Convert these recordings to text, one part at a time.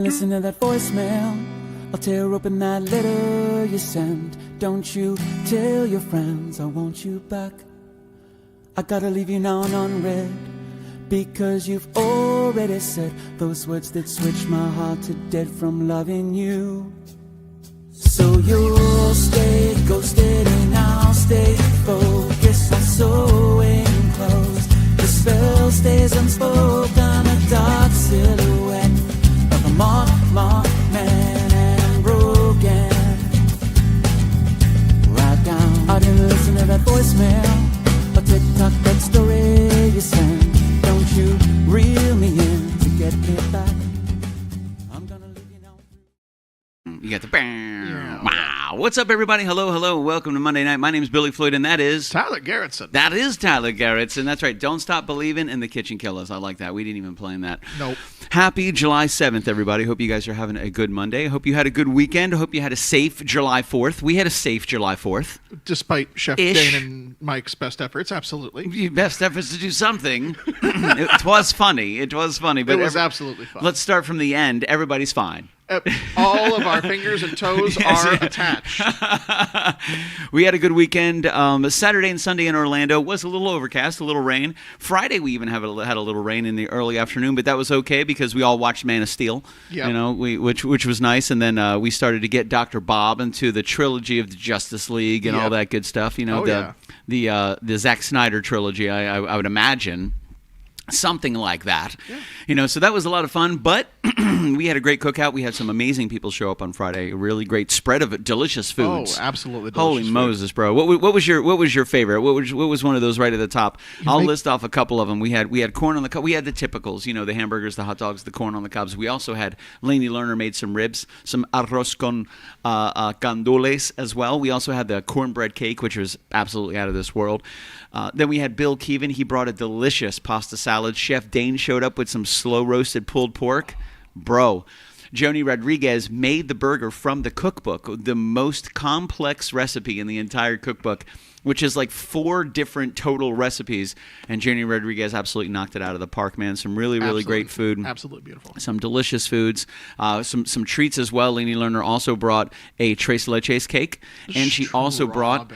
Listen to that voicemail. I'll tear open that letter you sent. Don't you tell your friends I want you back. I gotta leave you now and unread, because you've already said those words that switch my heart to dead from loving you. So you'll stay ghosted and I'll stay focused on sewing clothes. The spell stays unspoken, a dark silhouette of a marked man and broken. Right down, I didn't listen to that voicemail or TikTok, that story you sent. Don't you reel me in to get me back. I'm gonna leave you now. You got the bam. Wow. What's up, everybody? Hello. Welcome to Monday Night. My name is Billy Floyd, and that is Tyler Garrettson. That is Tyler Garrettson. That's right. Don't Stop Believing in the KitchenKillaz. I like that. We didn't even plan that. Nope. Happy July 7th, everybody. Hope you guys are having a good Monday. I hope you had a good weekend. I hope you had a safe July 4th. We had a safe July 4th. Despite Chef Dane and Mike's best efforts, absolutely. Your best efforts to do something. It was funny. But it was absolutely fun. Let's start from the end. Everybody's fine. All of our fingers and toes are attached. We had a good weekend. Saturday and Sunday in Orlando was a little overcast, a little rain. Friday we even had a little rain in the early afternoon, but that was okay because we all watched Man of Steel. Yep. You know, which was nice. And then we started to get Dr. Bob into the trilogy of the Justice League and all that good stuff. You know, the Zack Snyder trilogy. I would imagine. Something like that. Yeah. You know, so that was a lot of fun, but we had a great cookout. We had some amazing people show up on Friday. A really great spread of delicious foods. Oh, absolutely delicious. Holy Moses, bro. What was your favorite? What was one of those right at the top? I'll list off a couple of them. We had corn on the cob. We had the typicals, you know, the hamburgers, the hot dogs, the corn on the cobs. We also had Lainey Lerner made some ribs, some arroz con gandules as well. We also had the cornbread cake, which was absolutely out of this world. Then we had Bill Keevan. He brought a delicious pasta salad. Chef Dane showed up with some slow-roasted pulled pork. Bro, Joni Rodriguez made the burger from the cookbook, the most complex recipe in the entire cookbook, which is like 4 different total recipes. And Joni Rodriguez absolutely knocked it out of the park, man. Some really great food. Absolutely beautiful. Some delicious foods. Some treats as well. Lainey Lerner also brought a tres leches cake. And she also brought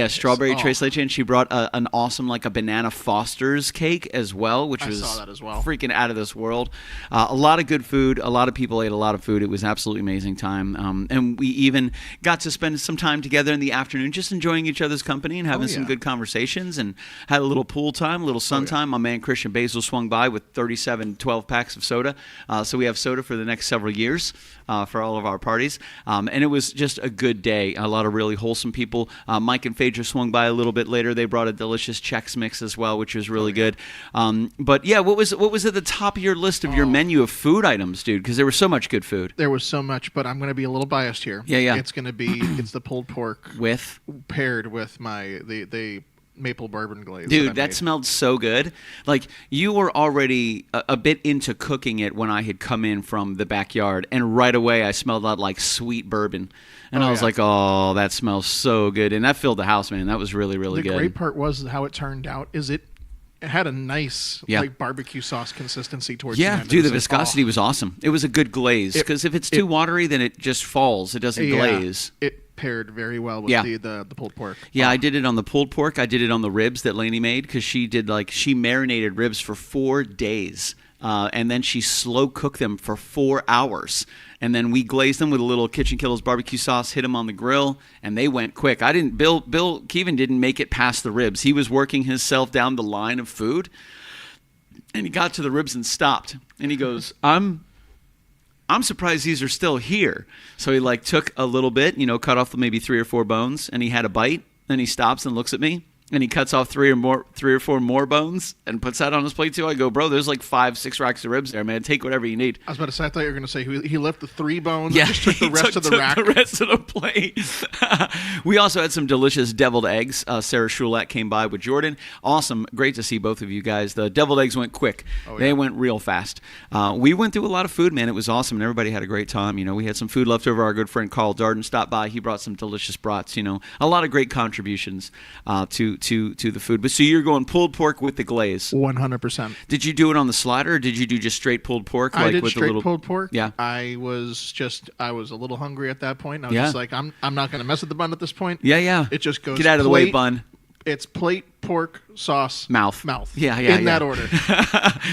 strawberry tres leche. And she brought an awesome, like a banana Foster's cake as well, which was saw that as well. Freaking out of this world. A lot of good food. A lot of people ate a lot of food. It was absolutely amazing time. And we even got to spend some time together in the afternoon just enjoying each other's company and having some good conversations, and had a little pool time, a little sun time. My man Christian Basil swung by with 37 12-packs of soda. So we have soda for the next several years for all of our parties. And it was just a good day. A lot of really wholesome people. Mike and Phaedra swung by a little bit later. They brought a delicious Chex Mix as well, which was really good. But yeah, what was at the top of your list of your menu of food items, dude? Because there was so much good food. There was so much, but I'm going to be a little biased here. Yeah. It's going to be the pulled pork paired with the maple bourbon glaze. Dude, that smelled so good. Like, you were already a bit into cooking it when I had come in from the backyard, and right away I smelled that like sweet bourbon. And I was like, oh, that smells so good. And that filled the house, man. That was really good. The great part was how it turned out is it had a nice like barbecue sauce consistency towards the end. Yeah, dude, the viscosity was awesome. It was a good glaze, because if it's too watery, then it just falls. It doesn't glaze. It paired very well with the pulled pork. Yeah, I did it on the pulled pork. I did it on the ribs that Lainey made, because she marinated ribs for 4 days. And then she slow cooked them for 4 hours. And then we glazed them with a little KitchenKillaz barbecue sauce, hit them on the grill, and they went quick. Bill Keevan didn't make it past the ribs. He was working himself down the line of food, and he got to the ribs and stopped. And he goes, I'm surprised these are still here. So he took a little bit, cut off maybe 3 or 4 bones, and he had a bite. Then he stops and looks at me. And he cuts off 3 or 4 more bones and puts that on his plate too. I go, bro, there's 5-6 racks of ribs there, man. Take whatever you need. I was about to say, I thought you were going to say he left the 3 bones and just took the rest of the rack. The rest of the plate. We also had some delicious deviled eggs. Sarah Shulette came by with Jordan. Awesome. Great to see both of you guys. The deviled eggs went quick. They went real fast. We went through a lot of food, man. It was awesome, and everybody had a great time. We had some food left over. Our good friend Carl Darden stopped by. He brought some delicious brats. A lot of great contributions to the food. But so you're going pulled pork with the glaze. 100%. Did you do it on the slider, or did you do just straight pulled pork? I did with straight a little... pulled pork. Yeah. I was a little hungry at that point. I was just like, I'm not going to mess with the bun at this point. Yeah. It just goes. Get out of the way, bun. It's plate, pork, sauce, mouth. Yeah. In that order.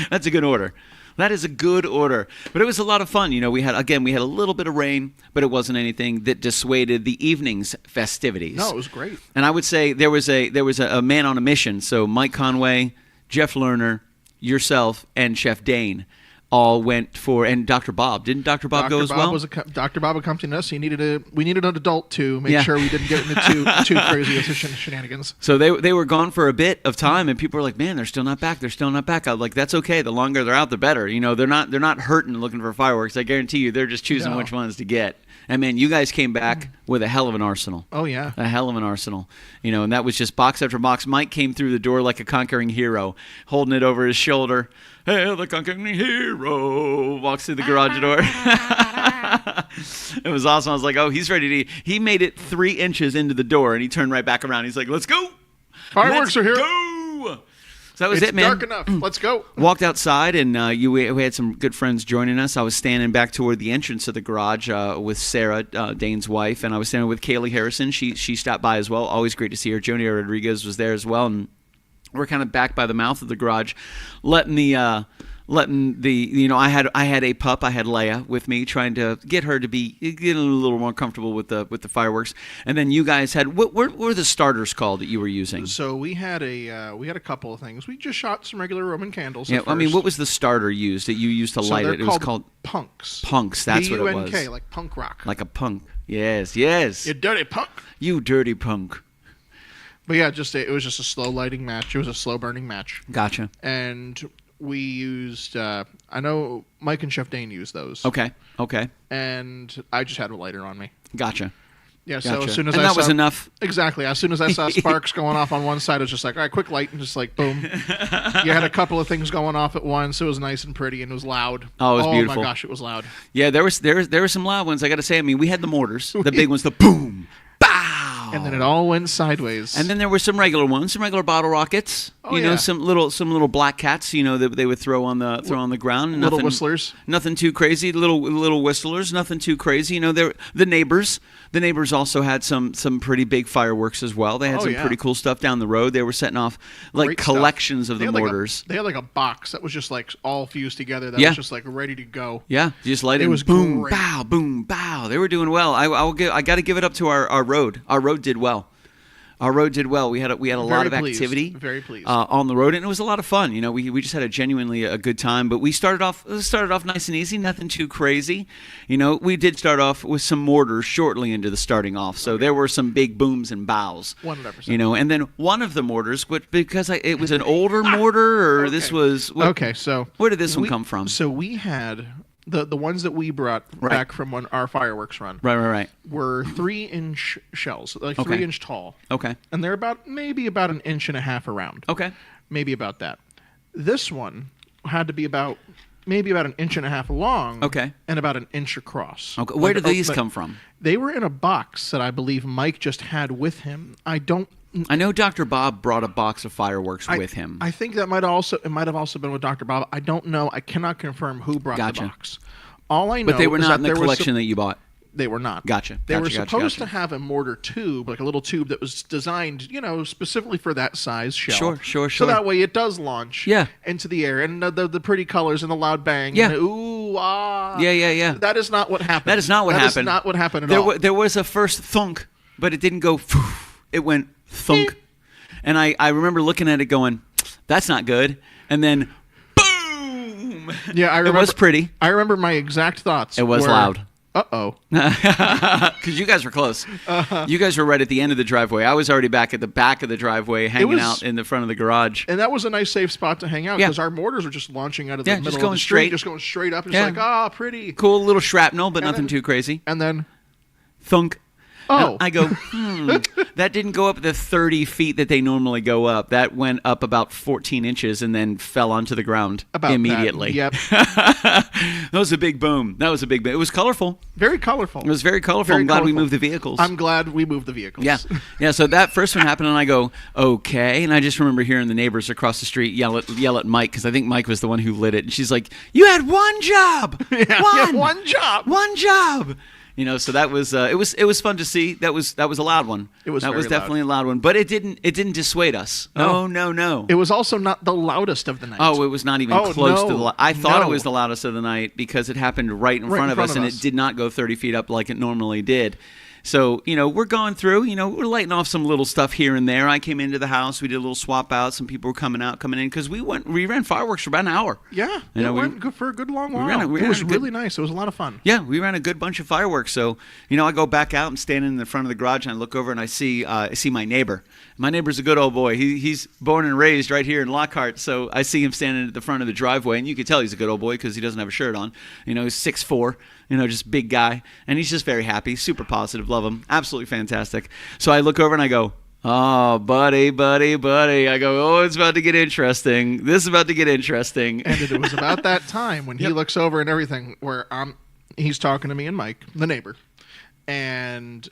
That's a good order. That is a good order. But it was a lot of fun. We had a little bit of rain, but it wasn't anything that dissuaded the evening's festivities. No, it was great. And I would say there was a man on a mission. So Mike Conway, Jeff Lerner, yourself, and Chef Dane all went for, and Dr. Bob. Didn't Dr. Bob go as well? Dr. Bob accompanied us. We needed an adult to make sure we didn't get into too crazy with shenanigans. So they were gone for a bit of time, and people were like, "Man, they're still not back. They're still not back." I was like, "That's okay. The longer they're out, the better." They're not hurting looking for fireworks. I guarantee you, they're just choosing which ones to get. And man, you guys came back with a hell of an arsenal. Oh yeah, a hell of an arsenal. And that was just box after box. Mike came through the door like a conquering hero, holding it over his shoulder. Hey, the conquering hero walks through the garage door. It was awesome. I was like, oh, he's ready to eat. He made it 3 inches into the door, and he turned right back around. He's like, let's go. Fireworks are here. Go. So that was it's it, man. Dark enough. Let's go. Walked outside, and we had some good friends joining us. I was standing back toward the entrance of the garage with Sarah, Dane's wife, and I was standing with Kaylee Harrison. She stopped by as well. Always great to see her. Joni Rodriguez was there as well, and we're kind of back by the mouth of the garage, letting the I had a pup. I had Leia with me, trying to get her to get a little more comfortable with the fireworks. And then you guys had what were the starters called that you were using? So we had a couple of things. We just shot some regular Roman candles. Yeah, I mean, what was the starter used that you used to light it? It was called punks. Punks. That's what it was. PUNK, like punk rock. Like a punk. Yes. You dirty punk. You dirty punk. But yeah, it was just a slow lighting match. It was a slow burning match. Gotcha. And we used, I know Mike and Chef Dane used those. Okay. And I just had a lighter on me. Gotcha. Yeah, so as soon as that was enough. Exactly. As soon as I saw sparks going off on one side, it was just like, all right, quick light, and just like, boom. You had a couple of things going off at once. It was nice and pretty, and it was loud. Oh, it was beautiful. Oh, my gosh, it was loud. Yeah, there were some loud ones, I got to say. I mean, we had the mortars, the big ones, the boom, bow. And then it all went sideways. And then there were some regular ones, some regular bottle rockets. Some little black cats. That they would throw on the ground. Little whistlers. Nothing too crazy. Little whistlers. Nothing too crazy. The neighbors. The neighbors also had some pretty big fireworks as well. They had some pretty cool stuff down the road. They were setting off like collections of the mortars. They had like a box that was just like all fused together. That was just like ready to go. Yeah, you just light it. It was boom, great. Bow, boom, bow. They were doing well. I got to give it up to our road. Our road did well. Our road did well. We had a lot of activity. Very pleased. On the road, and it was a lot of fun. We just had a good time. But we started off nice and easy, nothing too crazy. We did start off with some mortars shortly into the starting off, so there were some big booms and bows. 100%. And then one of the mortars, because it was an older mortar, or this was So where did this one come from? So we had. The ones that we brought back from our fireworks run were 3-inch shells, like 3-inch tall. Okay. And they're maybe about an inch and a half around. Okay. Maybe about that. This one had to be maybe about an inch and a half long. Okay. And about an inch across. Okay. Where did these come from? They were in a box that I believe Mike just had with him. I know Dr. Bob brought a box of fireworks with him. I think that might have also been with Dr. Bob. I don't know. I cannot confirm who brought the box. All I know but they were is not that in the collection that you bought. They were not. Gotcha. They were supposed to have a mortar tube, like a little tube that was designed, specifically for that size shell. Sure. So that way it does launch into the air, and the pretty colors and the loud bang. Yeah. And ooh, ah. Yeah. That is not what happened. That is not what happened. That is not what happened at all. There was a first thunk, but it didn't go. It went thunk. And I remember looking at it going, that's not good. And then, boom! Yeah, I remember. It was pretty. I remember my exact thoughts. It was loud. Uh-oh. Because you guys were close. You guys were right at the end of the driveway. I was already back at the back of the driveway, hanging out in the front of the garage. And that was a nice, safe spot to hang out, because our mortars were just launching out of the middle just going of the street, straight. just going straight up. And it's pretty. Cool little shrapnel, but nothing too crazy. And then... Thunk. Oh. And I go, That didn't go up the 30 feet that they normally go up. That went up about 14 inches and then fell onto the ground immediately. Yep. That was a big boom. It was colorful. Very colorful. It was very colorful. I'm glad we moved the vehicles. I'm glad we moved the vehicles. Yeah. So that first one happened, and I go, okay. And I just remember hearing the neighbors across the street yell at Mike, because I think Mike was the one who lit it. And she's like, "You had one job. One job. One job." So that was it was fun to see. That was a loud one. It was definitely a loud one, but it didn't dissuade us. No. It was also not the loudest of the night. Oh, it was not even close to the. I thought it was the loudest of the night because it happened right in front of us, and it did not go 30 feet up like it normally did. So, we're going through, we're lighting off some little stuff here and there. I came into the house. We did a little swap out. Some people were coming in because we ran fireworks for about an hour. Yeah. It went for a good long while. It was really nice. It was a lot of fun. Yeah, we ran a good bunch of fireworks. So, I go back out and standing in the front of the garage, and I look over and I see my neighbor. My neighbor's a good old boy. He's born and raised right here in Lockhart. So I see him standing at the front of the driveway, and you can tell he's a good old boy because he doesn't have a shirt on. He's 6'4", just big guy. And he's just very happy, super positive, love him. Absolutely fantastic. So I look over and I go, "Oh, buddy. I go, oh, it's about to get interesting. This is about to get interesting." And it was about that time when he looks over and everything where he's talking to me and Mike, the neighbor. And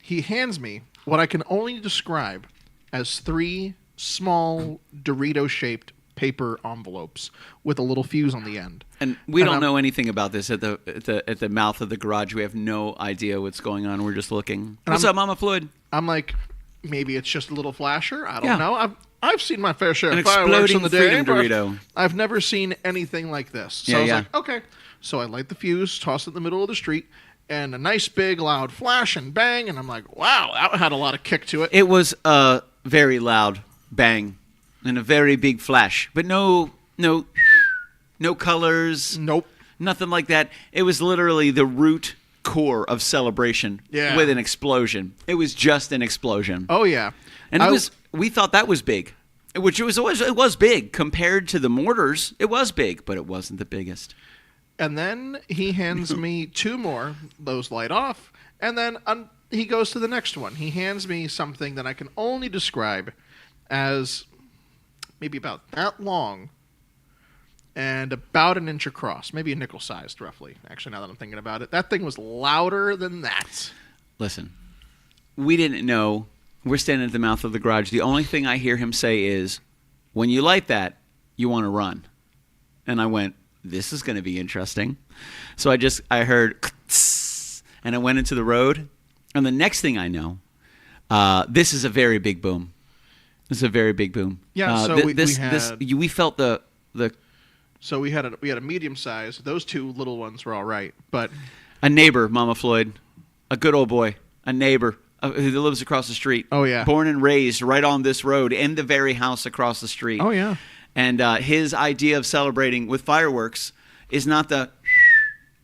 he hands me what I can only describe as 3 small Dorito-shaped paper envelopes with a little fuse on the end. And we don't know anything about this at the mouth of the garage. We have no idea what's going on. We're just looking. What's up, Mama Floyd? I'm like, maybe it's just a little flasher. I don't know. I've seen my fair share of fireworks in the day. Freedom Dorito. I've never seen anything like this. So I was like, okay. So I light the fuse, toss it in the middle of the street, and a nice big loud flash and bang, and I'm like, wow, that had a lot of kick to it. It was a very loud bang and a very big flash, but no colors. Nope. Nothing like that. It was literally the root core of celebration with an explosion. It was just an explosion. Oh, yeah. And we thought that was big, which it was big compared to the mortars. It was big, but it wasn't the biggest. And then he hands me 2 more. Those light off. And then he goes to the next one. He hands me something that I can only describe as maybe about that long and about an inch across. Maybe a nickel-sized, roughly. Actually, now that I'm thinking about it. That thing was louder than that. Listen, we didn't know. We're standing at the mouth of the garage. The only thing I hear him say is, "When you light that, you want to run." And I went, "This is going to be interesting." So I heard, and I went into the road. And the next thing I know, this is a very big boom. This is a very big boom. Yeah. So we felt the. So we had a medium size. Those 2 little ones were all right, but a neighbor, Mama Floyd, a good old boy, a neighbor who lives across the street. Oh yeah. Born and raised right on this road in the very house across the street. Oh yeah. And his idea of celebrating with fireworks is not the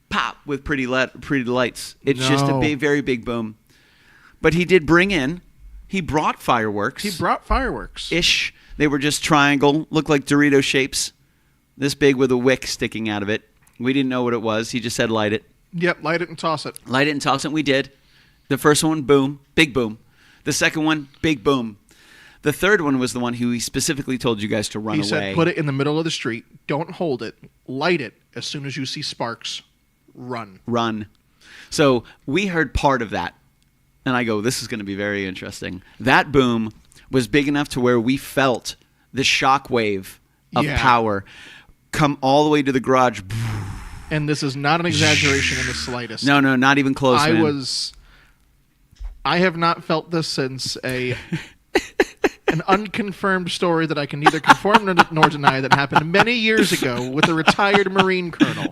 pop with pretty lights. It's just a big, very big boom. But he brought fireworks. Ish. They were just triangle, looked like Dorito shapes, this big with a wick sticking out of it. We didn't know what it was. He just said light it. Yep, light it and toss it. Light it and toss it, and we did. The first one, boom, big boom. The second one, big boom. The third one was the one who he specifically told you guys to run away. He said, put it in the middle of the street. Don't hold it. Light it. As soon as you see sparks, run. Run. So we heard part of that. And I go, this is going to be very interesting. That boom was big enough to where we felt the shock wave of power come all the way to the garage. And this is not an exaggeration in the slightest. No, not even close, man. I have not felt this since an unconfirmed story that I can neither confirm nor deny that happened many years ago with a retired Marine colonel.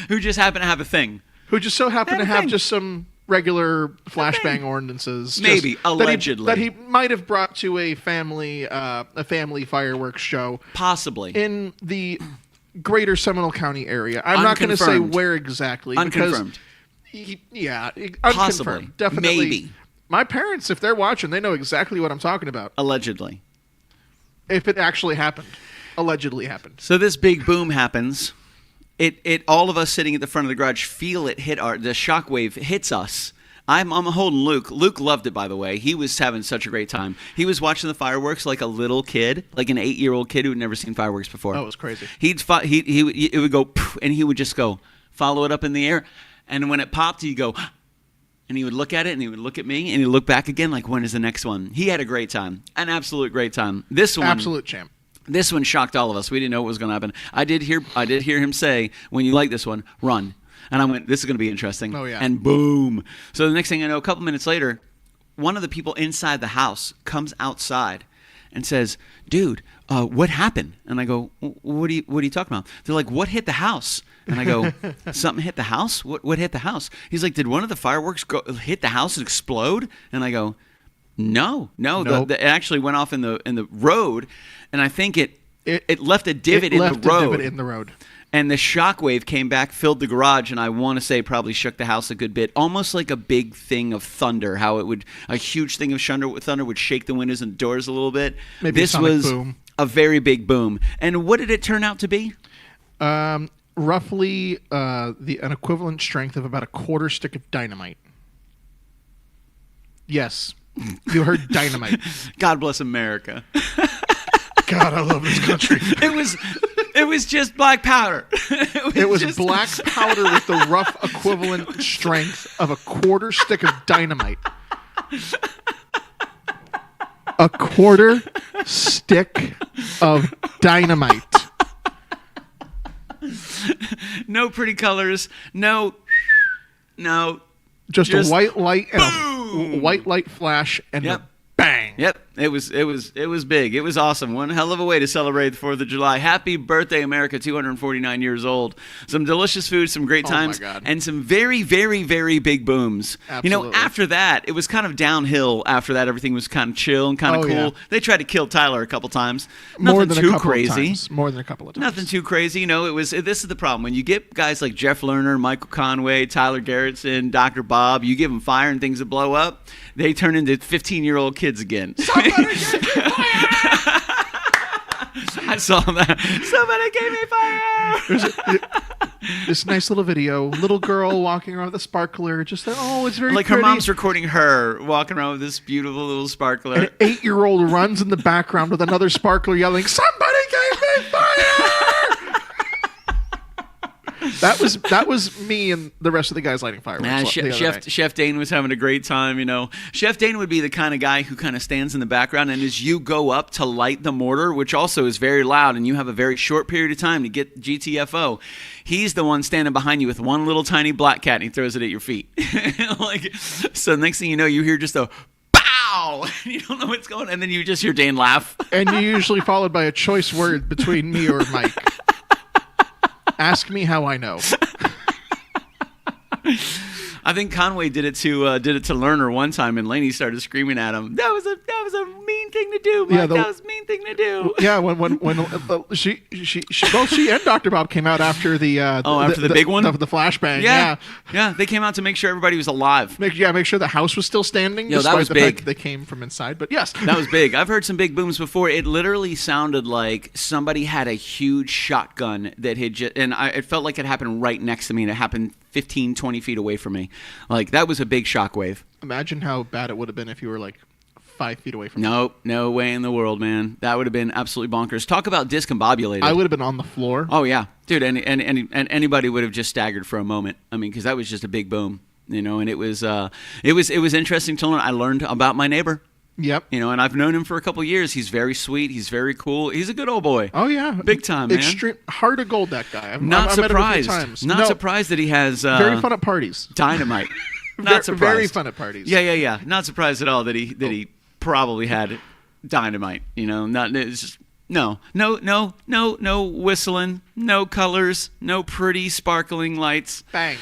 Who just happened to have a thing. Who just so happened to have just some regular flashbang ordinances. Maybe, allegedly. That he might have brought to a family fireworks show. Possibly. In the greater Seminole County area. I'm not going to say where exactly. Unconfirmed. Unconfirmed. Possibly. Definitely. Maybe. My parents, if they're watching, they know exactly what I'm talking about. Allegedly. If it actually happened. Allegedly happened. So this big boom happens. It all of us sitting at the front of the garage feel it hit the shockwave hits us I'm holding Luke. Luke loved it, by the way. He was having such a great time. He was watching the fireworks like a little kid, like an 8-year-old kid who had never seen fireworks before. Oh, it was crazy. It would go, poof, and he would just go, follow it up in the air. And when it popped, he'd go, and he would look at it, and he would look at me, and he'd look back again, like, when is the next one? He had a great time, an absolute great time. This one, absolute champ. This one shocked all of us. We didn't know what was going to happen. I did hear him say, when you like this one, run. And I went, this is going to be interesting. Oh, yeah. And boom. So the next thing I know, a couple minutes later, one of the people inside the house comes outside and says, dude, what happened? And I go, what are you talking about? They're like, what hit the house? And I go, something hit the house? What hit the house? He's like, did one of the fireworks hit the house and explode? And I go, no. Nope. It actually went off in the road, and I think it left a divot in the road. And the shockwave came back, filled the garage, and I want to say probably shook the house a good bit, almost like a big thing of thunder. How a huge thing of thunder would shake the windows and doors a little bit. Maybe this was boom. A very big boom. And what did it turn out to be? Roughly an equivalent strength of about a quarter stick of dynamite. Yes, you heard dynamite. God bless America. God, I love this country. It was just black powder. It was black powder with the rough equivalent strength of a quarter stick of dynamite. A quarter stick of dynamite. No pretty colors. No. Just a white light and a white light flash and a bang. Yep. It was big. It was awesome. One hell of a way to celebrate the 4th of July. Happy birthday, America, 249 years old. Some delicious food, some great times, and some very big booms. Absolutely. After that, it was kind of downhill. After that, everything was kind of chill and kind of cool. Yeah. They tried to kill Tyler a couple times. Nothing too crazy. More than a couple of times. Nothing too crazy. This is the problem. When you get guys like Jeff Lerner, Michael Conway, Tyler Garrettson, Dr. Bob, you give them fire and things that blow up, they turn into 15-year-old kids again. Somebody give me fire! I saw that. Somebody gave me fire! This nice little video. Little girl walking around with a sparkler. Just it's very like pretty. Her mom's recording her walking around with this beautiful little sparkler. An 8-year-old runs in the background with another sparkler yelling, "Somebody gave me fire!" That was me and the rest of the guys lighting fireworks. Chef Dane was having a great time, Chef Dane would be the kind of guy who kind of stands in the background, and as you go up to light the mortar, which also is very loud, and you have a very short period of time to get GTFO, he's the one standing behind you with one little tiny black cat, and he throws it at your feet. So next thing you know, you hear just a pow, and you don't know what's going on, and then you just hear Dane laugh. And you're usually followed by a choice word between me or Mike. Ask me how I know. I think Conway did it to Lerner one time, and Laney started screaming at him. That was a mean thing to do, Mike. Yeah, that was a mean thing to do. Yeah, when she and Dr. Bob came out after the big one, the flashbang. Yeah, they came out to make sure everybody was alive. Make sure the house was still standing. Yeah, that was big. They came from inside, but yes, that was big. I've heard some big booms before. It literally sounded like somebody had a huge shotgun that had it felt like it happened right next to me, and it happened 15, 20 feet away from me. Like, that was a big shockwave. Imagine how bad it would have been if you were like 5 feet away from me. No way in the world, man. That would have been absolutely bonkers. Talk about discombobulated. I would have been on the floor. Oh yeah, dude, and anybody would have just staggered for a moment. I mean, because that was just a big boom, and it was interesting to learn. I learned about my neighbor. Yep. And I've known him for a couple of years. He's very sweet. He's very cool. He's a good old boy. Oh yeah, big time, man. Extreme heart of gold. That guy. I've met him a few times. Not surprised that he has very fun at parties. Dynamite. Not surprised. Very fun at parties. Yeah. Not surprised at all that he probably had dynamite. It's just no whistling, no colors, no pretty sparkling lights. Bang.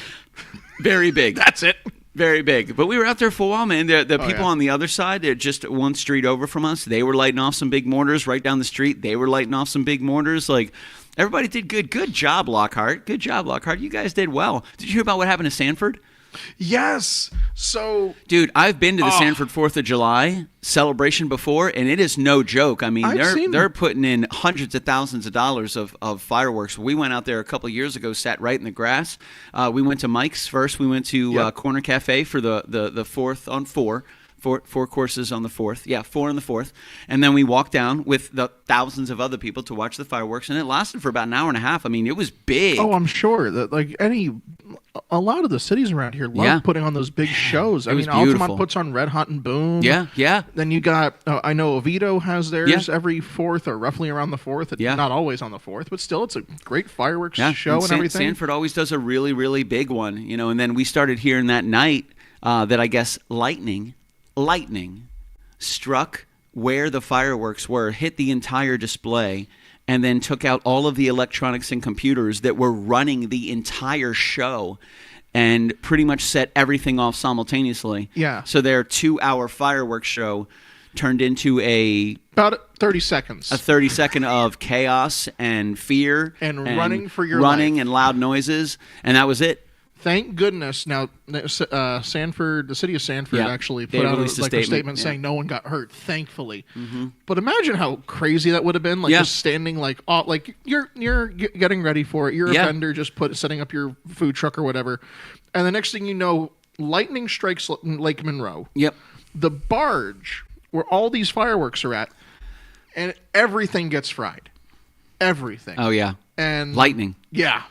Very big. That's it. Very big. But we were out there for a while, man. The people on the other side, they're just one street over from us. They were lighting off some big mortars right down the street. They were lighting off some big mortars. Like, everybody did good. Good job, Lockhart. Good job, Lockhart. You guys did well. Did you hear about what happened to Sanford? Yes. So, dude, I've been to the Sanford 4th of July celebration before, and it is no joke. I mean, they're putting in hundreds of thousands of dollars of fireworks. We went out there a couple of years ago, sat right in the grass. We went to Mike's first. We went to Corner Cafe for the 4th on 4. Four courses on the 4th. Yeah, 4 on the 4th. And then we walked down with the thousands of other people to watch the fireworks, and it lasted for about an hour and a half. I mean, it was big. Oh, I'm sure that a lot of the cities around here love putting on those big shows. I mean, Altamont puts on Red Hot and Boom. Yeah. Then you got, I know Oviedo has theirs every 4th or roughly around the 4th. Not always on the 4th, but still, it's a great fireworks show and everything. Sanford always does a really, really big one, and then we started hearing that night that I guess lightning struck where the fireworks were, hit the entire display, and then took out all of the electronics and computers that were running the entire show and pretty much set everything off simultaneously. Yeah. So their 2-hour fireworks show turned into about 30 seconds. A 30-second of chaos and fear. And running for your life. Running and loud noises, and that was it. Thank goodness. Now, Sanford, the city of Sanford actually put out a statement saying no one got hurt, thankfully. Mm-hmm. But imagine how crazy that would have been, just standing you're getting ready for it. You're a vendor, just setting up your food truck or whatever, and the next thing you know, lightning strikes Lake Monroe. Yep. The barge where all these fireworks are at, and everything gets fried. Everything. Oh yeah. And lightning. Yeah.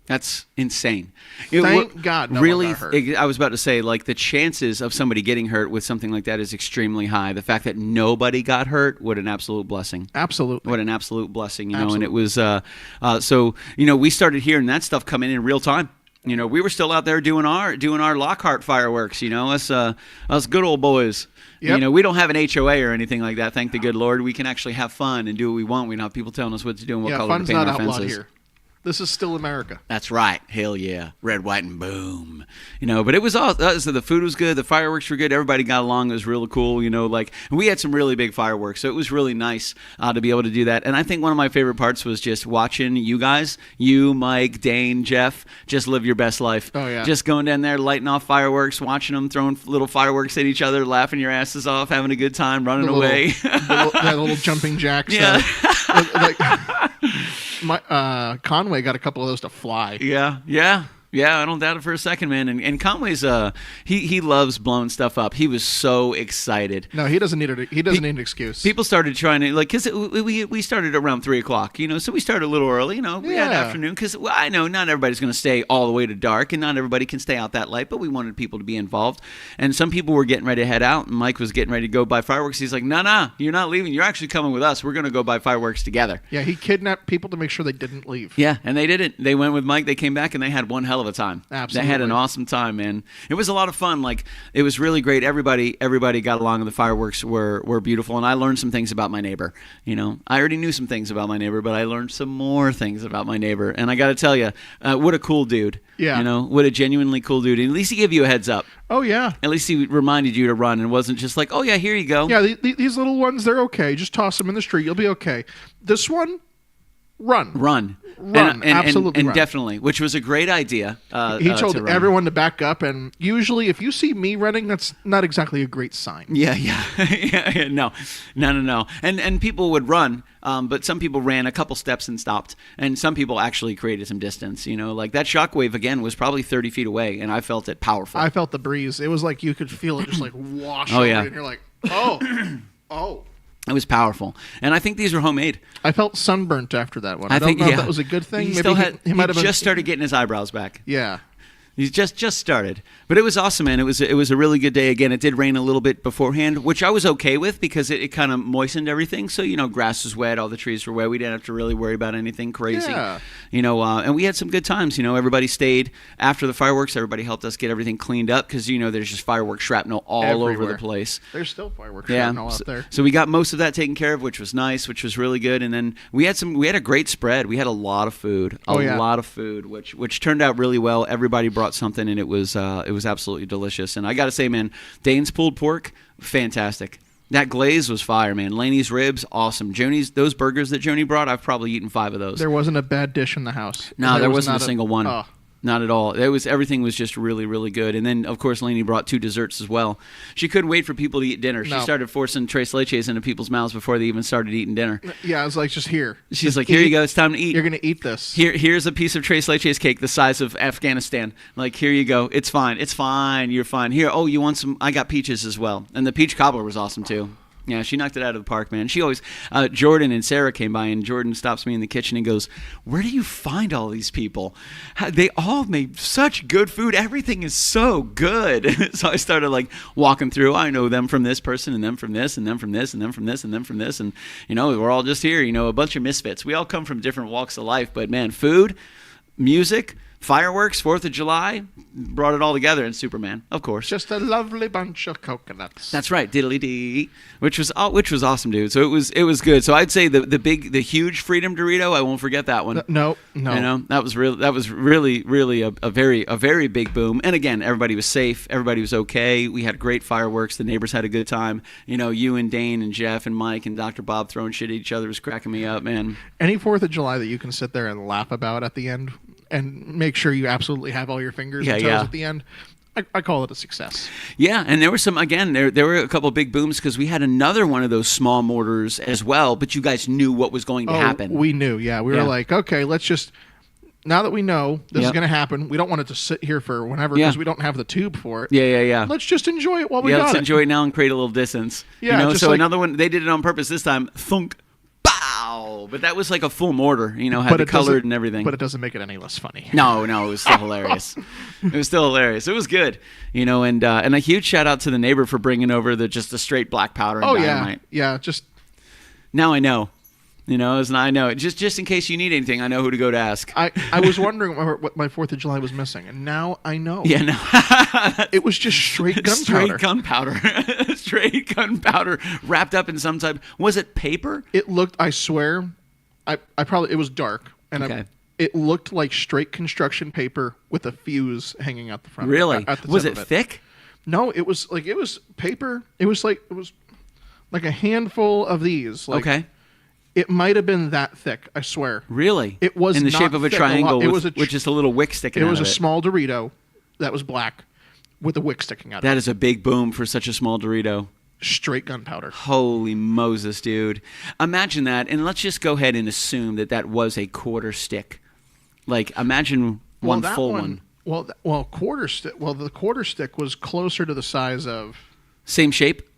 That's insane. Thank God no one got hurt. I was about to say, the chances of somebody getting hurt with something like that is extremely high. The fact that nobody got hurt, what an absolute blessing. Absolutely. What an absolute blessing, Absolutely. And it was, so, we started hearing that stuff coming in real time. We were still out there doing our Lockhart fireworks, us good old boys. Yep. We don't have an HOA or anything like that, thank the good Lord. We can actually have fun and do what we want. We don't have people telling us what to do and what color to paint our fences. Fun's not outlawed here. This is still America. That's right. Hell yeah. Red, white, and boom. But it was all, so the food was good. The fireworks were good. Everybody got along. It was really cool. We had some really big fireworks. So it was really nice to be able to do that. And I think one of my favorite parts was just watching you guys, Mike, Dane, Jeff, just live your best life. Oh, yeah. Just going down there, lighting off fireworks, watching them, throwing little fireworks at each other, laughing your asses off, having a good time, running away. The little jumping jacks. Yeah. Conway got a couple of those to fly. Yeah, I don't doubt it for a second, man. And Conway's he loves blowing stuff up. He was so excited. No, he doesn't need an excuse. People started trying to because we started around 3:00, so we started a little early. We had afternoon because I know not everybody's going to stay all the way to dark, and not everybody can stay out that late. But we wanted people to be involved, and some people were getting ready to head out, and Mike was getting ready to go buy fireworks. He's like, "No, you're not leaving. You're actually coming with us. We're going to go buy fireworks together." Yeah, he kidnapped people to make sure they didn't leave. Yeah, and they didn't. They went with Mike. They came back and they had one hell of a time. Absolutely. They had an awesome time, man. It was a lot of fun. It was really great. Everybody got along, and the fireworks were beautiful. And I learned some things about my neighbor. I already knew some things about my neighbor, but I learned some more things about my neighbor. And I got to tell you, what a cool dude. Yeah. What a genuinely cool dude. And at least he gave you a heads up. Oh, yeah. At least he reminded you to run and wasn't just like, oh, yeah, here you go. Yeah, these little ones, they're okay. Just toss them in the street. You'll be okay. This one, run. Absolutely and run. Definitely, which was a great idea. He told everyone to back up, and usually if you see me running, that's not exactly a great sign. Yeah. No. And people would run, but some people ran a couple steps and stopped, and some people actually created some distance. That shockwave again was probably 30 feet away, and I felt it powerful. I felt the breeze. It was like you could feel it just wash over you, and you're like, oh. It was powerful, and I think these were homemade. I felt sunburnt after that one. I don't know if that was a good thing. He might have just started getting his eyebrows back. Yeah. He's just started. But it was awesome, man. It was a really good day. Again, it did rain a little bit beforehand, which I was okay with because it kind of moistened everything. So, grass was wet, all the trees were wet. We didn't have to really worry about anything crazy. Yeah. And we had some good times. Everybody stayed after the fireworks. Everybody helped us get everything cleaned up because, there's just fireworks shrapnel all over the place. There's still fireworks shrapnel out there. So we got most of that taken care of, which was nice, which was really good. And then we had a great spread. We had a lot of food, a lot of food, which turned out really well. Everybody brought something, and it was absolutely delicious. And I got to say, man, Dane's pulled pork, fantastic. That glaze was fire, man. Laney's ribs, awesome. Those burgers that Joni brought, I've probably eaten 5 of those. There wasn't a bad dish in the house. No, there wasn't a single one. Not at all. Everything was just really, really good. And then, of course, Lainey brought 2 desserts as well. She couldn't wait for people to eat dinner. She started forcing tres leches into people's mouths before they even started eating dinner. Yeah, I was like, just here. She's like, here you go. It's time to eat. You're going to eat this. Here's a piece of tres leches cake the size of Afghanistan. Like, here you go. It's fine. It's fine. You're fine. Here, oh, you want some? I got peaches as well. And the peach cobbler was awesome, too. Yeah, she knocked it out of the park, man. She always, Jordan and Sarah came by, and Jordan stops me in the kitchen and goes, where do you find all these people? They all make such good food. Everything is so good. So I started like walking through. I know them from this person, and them from this, and them from this, and them from this, and them from this. And, we're all just here, a bunch of misfits. We all come from different walks of life. But, man, food, music, fireworks, 4th of July, brought it all together in Superman, of course. Just a lovely bunch of coconuts. That's right, diddly dee, which was awesome, dude. So it was good. So I'd say the huge Freedom Dorito, I won't forget that one. No. That was really a very big boom. And again, everybody was safe, everybody was okay. We had great fireworks. The neighbors had a good time. You and Dane and Jeff and Mike and Dr. Bob throwing shit at each other was cracking me up, man. Any 4th of July that you can sit there and laugh about at the end and make sure you absolutely have all your fingers and toes at the end, I call it a success. Yeah, and there were some, again, there were a couple of big booms because we had another one of those small mortars as well, but you guys knew what was going to happen. We knew, yeah. We were like, okay, let's just, now that we know this is going to happen, we don't want it to sit here for whenever because we don't have the tube for it. Yeah. Let's just enjoy it while we got it. Yeah, let's enjoy it now and create a little distance. Yeah, so another one, they did it on purpose this time, thunk. But that was like a full mortar, had the colored and everything. But it doesn't make it any less funny. No, it was still hilarious. It was still hilarious. It was good, and a huge shout out to the neighbor for bringing over just the straight black powder and dynamite. Yeah. Just now I know. I know. Just in case you need anything, I know who to go to ask. I was wondering what my 4th of July was missing, and now I know. Yeah, no. It was just straight gunpowder. Straight gunpowder. Straight gunpowder wrapped up in some type. Was it paper? It looked, I swear, it was dark, and it looked like straight construction paper with a fuse hanging out the front. Really? At the was tip it of thick? No, it was paper. It was like a handful of these. Okay. It might have been that thick, I swear. Really? It was in the not shape of a thick triangle lot. with just a little wick sticking out of it. It was a small Dorito that was black with a wick sticking out of it. That is a big boom for such a small Dorito. Straight gunpowder. Holy Moses, dude. Imagine that, and let's just go ahead and assume that was a quarter stick. Like, imagine one full one. Quarter stick. Well, the quarter stick was closer to the size of... Same shape?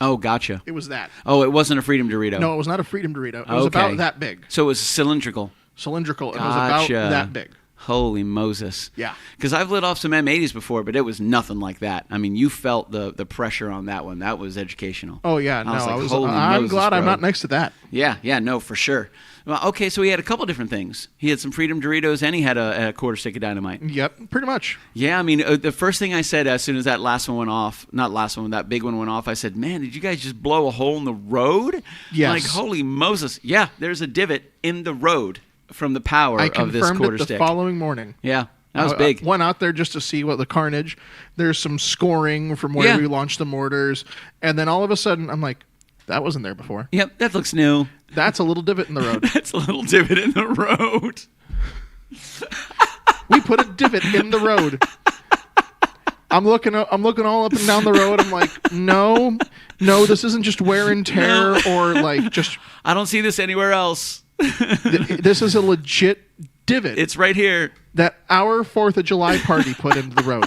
Oh, gotcha. It was that. Oh, it wasn't a Freedom Dorito. No, it was not a Freedom Dorito. It was about that big. So it was cylindrical. It was about that big. Holy Moses. Yeah. Because I've lit off some M80s before, but it was nothing like that. I mean, you felt the pressure on that one. That was educational. Oh, yeah. I'm glad I'm not next to that. Yeah, no, for sure. Well, okay, so he had a couple different things. He had some Freedom Doritos, and he had a quarter stick of dynamite. Yep, pretty much. Yeah, I mean, the first thing I said as soon as that last one went off, that big one went off, I said, man, did you guys just blow a hole in the road? Yes. Like, holy Moses. Yeah, there's a divot in the road from the power of this quarter stick. I confirmed it the following morning. Yeah, that was big. I went out there just to see what the carnage. There's some scoring from where we launched the mortars. And then all of a sudden, I'm like, that wasn't there before. Yep, that looks new. That's a little divot in the road. That's a little divot in the road. We put a divot in the road. I'm looking all up and down the road. I'm like, no, this isn't just wear and tear or like just. I don't see this anywhere else. This is a legit divot. It's right here. That our 4th of July party put into the road.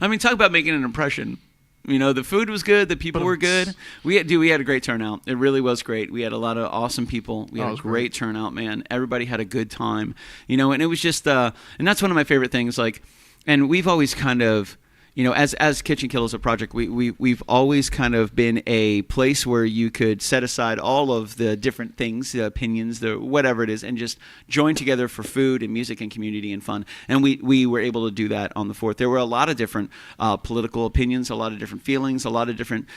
I mean, talk about making an impression. The food was good. The people were good. We had a great turnout. It really was great. We had a lot of awesome people. We had a great turnout, man. Everybody had a good time. And it was just, and that's one of my favorite things. Like, and we've always kind of, as KitchenKillaz a project, we've always kind of been a place where you could set aside all of the different things, the opinions, the whatever it is, and just join together for food and music and community and fun. And we were able to do that on the 4th. There were a lot of different political opinions, a lot of different feelings, a lot of different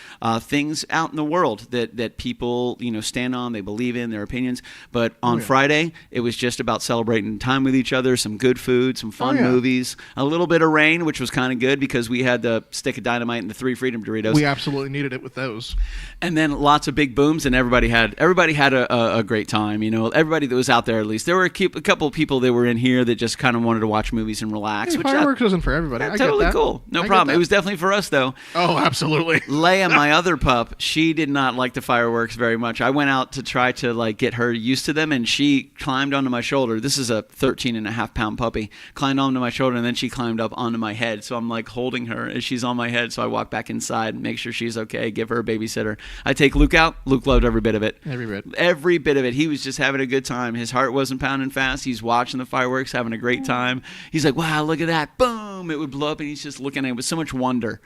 things out in the world that people stand on, they believe in, their opinions. But on Friday, it was just about celebrating time with each other, some good food, some fun movies, a little bit of rain, which was kind of good because we had the stick of dynamite and the 3 Freedom Doritos. We absolutely needed it with those. And then lots of big booms, and everybody had a great time. Everybody that was out there, at least there were a couple of people that were in here that just kind of wanted to watch movies and relax. Hey, fireworks wasn't for everybody. I totally get that. cool. No problem. It was definitely for us though. Oh, absolutely. Leia, my other pup, she did not like the fireworks very much. I went out to try to get her used to them, and she climbed onto my shoulder. This is a 13.5-pound puppy. Climbed onto my shoulder, and then she climbed up onto my head. So I'm holding her as she's on my head. So I walk back inside, make sure she's okay, give her a babysitter. I take Luke out. Luke loved every bit of it. Every bit of it. He was just having a good time. His heart wasn't pounding fast. He's watching the fireworks, having a great time. He's like, wow, look at that. Boom. It would blow up, and he's just looking at it with so much wonder.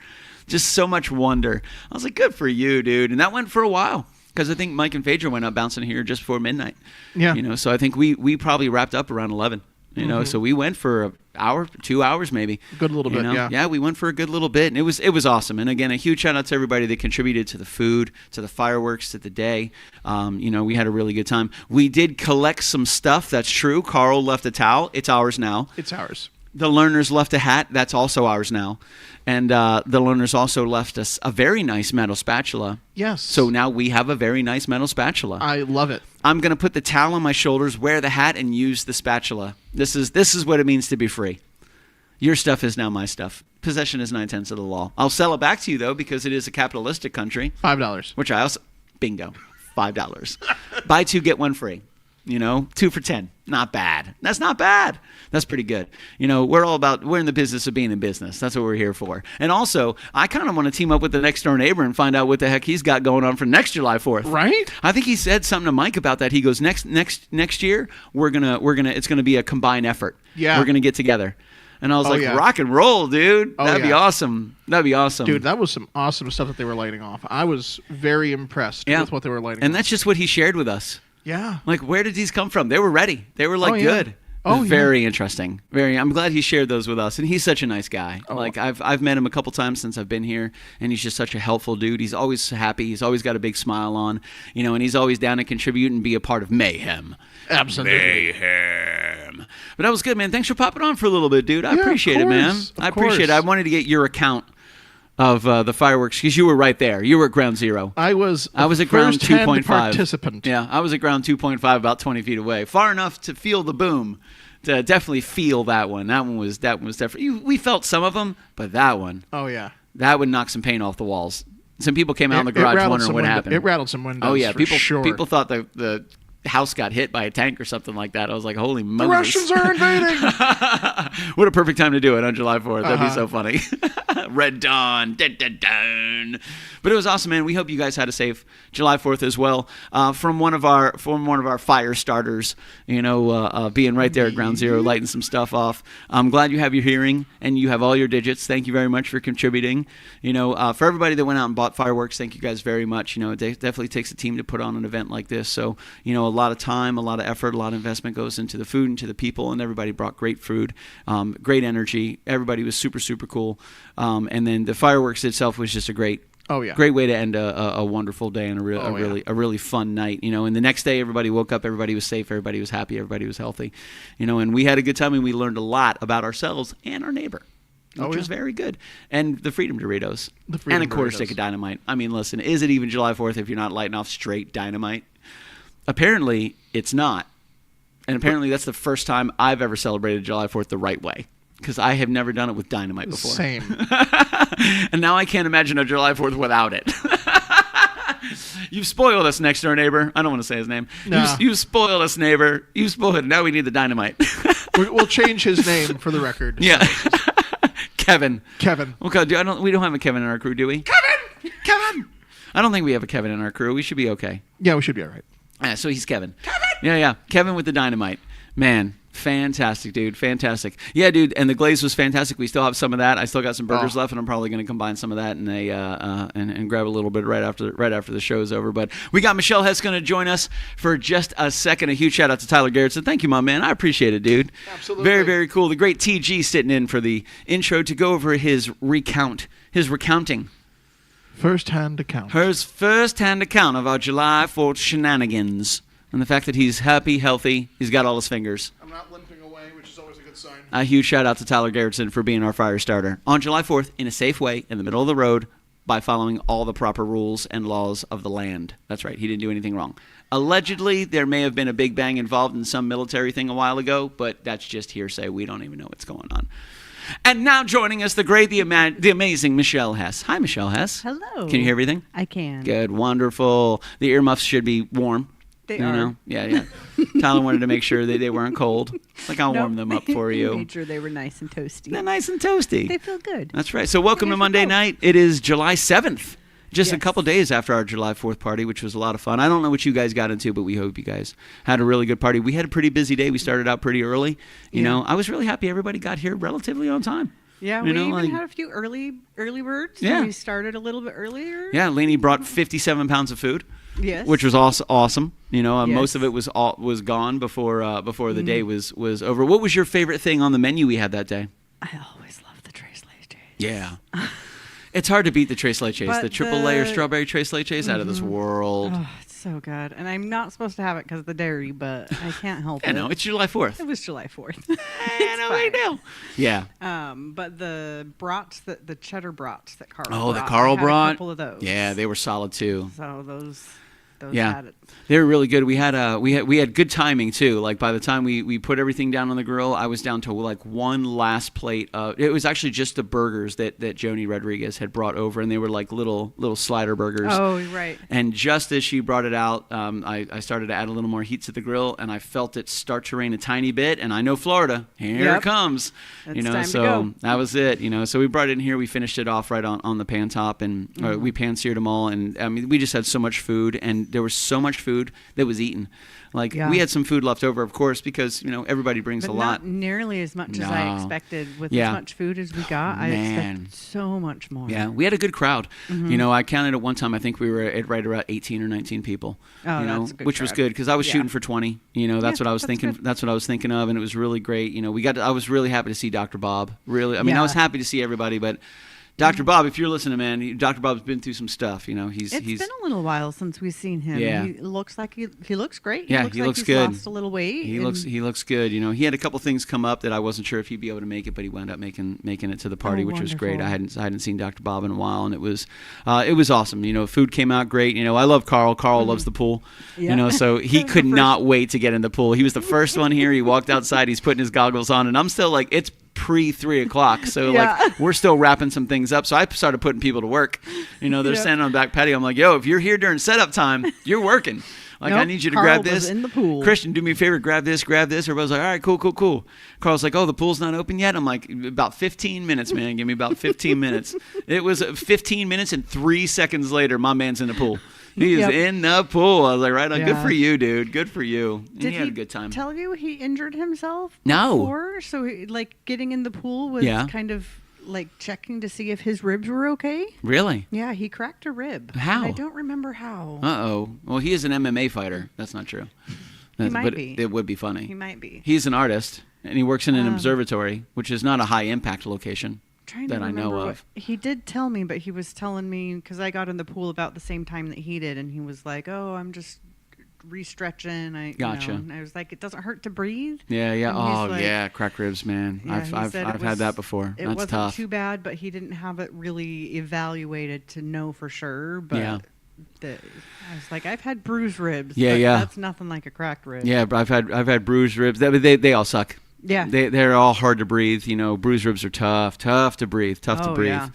Just so much wonder. I was like, good for you, dude. And that went for a while. Because I think Mike and Phaedra went up bouncing here just before midnight. Yeah. So I think we probably wrapped up around 11. So we went for an hour, 2 hours maybe. Good little bit, yeah. Yeah, we went for a good little bit, and it was awesome. And again, a huge shout out to everybody that contributed to the food, to the fireworks, to the day. We had a really good time. We did collect some stuff. That's true. Carl left a towel. It's ours now. It's ours. The learners left a hat. That's also ours now. And the learners also left us a very nice metal spatula. Yes. So now we have a very nice metal spatula. I love it. I'm going to put the towel on my shoulders, wear the hat, and use the spatula. This is what it means to be free. Your stuff is now my stuff. Possession is 9/10 of the law. I'll sell it back to you, though, because it is a capitalistic country. $5. Which I also... Bingo. $5. Buy 2, get 1 free. 2 for 10. Not bad. That's not bad. That's pretty good. We're in the business of being in business. That's what we're here for. And also, I kind of want to team up with the next door neighbor and find out what the heck he's got going on for next July 4th. Right? I think he said something to Mike about that. He goes, next year, it's gonna be a combined effort. Yeah. We're gonna get together. And I was rock and roll, dude. That'd be awesome. That'd be awesome. Dude, that was some awesome stuff that they were lighting off. I was very impressed with what they were lighting off. And that's just what he shared with us. Yeah. Where did these come from? They were ready. They were good. Oh, very interesting. I'm glad he shared those with us. And he's such a nice guy. I've met him a couple times since I've been here, and he's just such a helpful dude. He's always happy. He's always got a big smile on, and he's always down to contribute and be a part of mayhem. Absolutely. Mayhem. But that was good, man. Thanks for popping on for a little bit, dude. I appreciate it, man. I appreciate it. I wanted to get your account of the fireworks, because you were right there. You were at ground zero. I was at ground 2.5. Participant. Yeah, I was at ground 2.5, about 20 feet away, far enough to feel the boom, to definitely feel that one. That one was definitely. We felt some of them, but that one. Oh yeah. That would knock some paint off the walls. Some people came out in the garage wondering what happened. It rattled some windows. Oh yeah, sure. People thought the house got hit by a tank or something like that. I was like, holy Moses. The Russians are invading. What a perfect time to do it on July 4th. That'd be so funny. Red Dawn. Dun, dun, dun. But it was awesome, man. We hope you guys had a safe July 4th as well. From one of our fire starters, being right there at ground zero, lighting some stuff off. I'm glad you have your hearing and you have all your digits. Thank you very much for contributing. For everybody that went out and bought fireworks, thank you guys very much. It definitely takes a team to put on an event like this. So, a lot of time, a lot of effort, a lot of investment goes into the food and to the people, and everybody brought great food, great energy. Everybody was super, super cool. And then the fireworks itself was just a great way to end a wonderful day and a really fun night. And the next day, everybody woke up, everybody was safe, everybody was happy, everybody was healthy. And we had a good time, and we learned a lot about ourselves and our neighbor, which was very good. And the Freedom Doritos. And a quarter stick of dynamite. I mean, listen, is it even July 4th if you're not lighting off straight dynamite? Apparently, it's not. And apparently, that's the first time I've ever celebrated July 4th the right way. Because I have never done it with dynamite before. Same. And now I can't imagine a July 4th without it. You've spoiled us, next door neighbor. I don't want to say his name. No. You spoiled us, neighbor. You spoiled it. Now we need the dynamite. We'll change his name for the record. Yeah. Kevin. Okay, we don't have a Kevin in our crew, do we? Kevin! I don't think we have a Kevin in our crew. We should be okay. Yeah, we should be all right. Yeah, so he's Kevin. Yeah. Kevin with the dynamite. Man, fantastic, dude. Fantastic. Yeah, dude, and the glaze was fantastic. We still have some of that. I still got some burgers left, and I'm probably going to combine some of that and grab a little bit right after the show's over. But we got Michelle Hess going to join us for just a second. A huge shout out to Tyler Garrettson. Thank you, my man. I appreciate it, dude. Absolutely. Very, very cool. The great TG sitting in for the intro to go over his recounting. First-hand account. Her first-hand account of our July 4th shenanigans. And the fact that he's happy, healthy, he's got all his fingers. I'm not limping away, which is always a good sign. A huge shout out to Tyler Gerritsen for being our fire starter on July 4th in a safe way in the middle of the road by following all the proper rules and laws of the land. That's right. He didn't do anything wrong. Allegedly, there may have been a big bang involved in some military thing a while ago, but that's just hearsay. We don't even know what's going on. And now joining us, the great, the amazing Michelle Hess. Hi, Michelle Hess. Hello. Can you hear everything? I can. Good, wonderful. The earmuffs should be warm. They you are. know? Yeah. Tyler wanted to make sure that they weren't cold. Like, I'll warm them up for you. Made sure they were nice and toasty. They're nice and toasty. They feel good. That's right. So welcome to Monday night. It is July 7th. Just a couple days after our July 4th party, which was a lot of fun. I don't know what you guys got into, but we hope you guys had a really good party. We had a pretty busy day. We started out pretty early. You know, I was really happy everybody got here relatively on time. Yeah, You we know, even had a few early birds. Yeah. We started a little bit earlier. Yeah, Lainey brought 57 pounds of food. Yes. Which was also awesome. You know, most Yes. of it was gone before the day was over. What was your favorite thing on the menu we had that day? I always love the tres leches. Yeah. It's hard to beat the tres leches. But The triple layer strawberry tres leches out of this world. Oh, it's so good. And I'm not supposed to have it because of the dairy, but I can't help it. I know, it's July 4th. It was July 4th. I know, I know. Yeah. But the brats, the cheddar brats that Carl Oh, the brought, Carl I had brought. a couple of those. Yeah, they were solid too. So those Yeah. had it. They were really good. We had good timing too. Like by the time we put everything down on the grill, I was down to like one last plate of. It was actually just the burgers that Joni Rodriguez had brought over, and they were like little slider burgers. Oh, right. And just as she brought it out, I started to add a little more heat to the grill, and I felt it start to rain a tiny bit. And I know Florida, here it comes. It's time to so go. that was it. So we brought it in here. We finished it off right on the pan top, and we pan seared them all. And I mean, we just had so much food, and there was so much food that was eaten. Like we had some food left over, of course, because everybody brings But a lot. not nearly as much as I No. expected. With Yeah. as much food as we got, I Man. expected so much more. Yeah, we had a good crowd. I counted at one time. I think we were at right around 18 or 19 people. Oh, that's a good which was crowd. good because I was Yeah. shooting for 20. That's what I was that's thinking. good. That's what I was thinking of, and it was really great. I was really happy to see Dr. Bob. Really, I mean, I Yeah. was happy to see everybody, but Dr. Bob, if you're listening, man, Dr. Bob's been through some stuff. He's It's been a little while since we've seen him. Yeah. He looks like he looks great. Yeah, he looks he like looks he's good. lost a little weight. He and- looks good. He had a couple things come up that I wasn't sure if he'd be able to make it, but he wound up making it to the party, which was great. wonderful. I hadn't seen Dr. Bob in a while, and it was awesome. Food came out great. I love Carl. Carl loves the pool. Yeah. So he could not wait to get in the pool. He was the first one here. He walked outside. He's putting his goggles on, and I'm still like, it's pre-3 o'clock, so Yeah. like we're still wrapping some things up. So I started putting people to work. They're standing on the back patio. I'm like, yo, if you're here during setup time, you're working. Like, I Nope, need you to Carl grab was this. in the pool. Christian, do me a favor, grab this. Everybody's like, all right, cool. Carl's like, oh, the pool's not open yet? I'm like, about 15 minutes, man. Give me about 15 minutes. It was 15 minutes, and 3 seconds later, my man's in the pool. He is Yep. in the pool. I was like, right on. Good Yeah. for you, dude. Good for you. And Did he had a good time. tell you he injured himself No. before? So getting in the pool was kind of like checking to see if his ribs were okay. Really? Yeah, he cracked a rib. How? I don't remember how. Uh-oh. Well, he is an MMA fighter. That's not true. might but be. It would be funny. He might be. He's an artist, and he works in an observatory, which is not a high-impact location Trying that to I know remember of. He did tell me, but he was telling me because I got in the pool about the same time that he did, and he was like, "Oh, I'm just re-stretching." Gotcha. And I was like, "It doesn't hurt to breathe." Yeah. And he's Oh, like- yeah. Cracked ribs, man. Yeah, he I've said it had was- that before. It That's wasn't tough. too bad, but he didn't have it really evaluated to know for sure. But Yeah. I was like, I've had bruised ribs. Yeah, but yeah. That's nothing like a cracked rib. Yeah, but I've had bruised ribs. They all suck. Yeah. They're all hard to breathe. Bruised ribs are tough to breathe. Oh, yeah.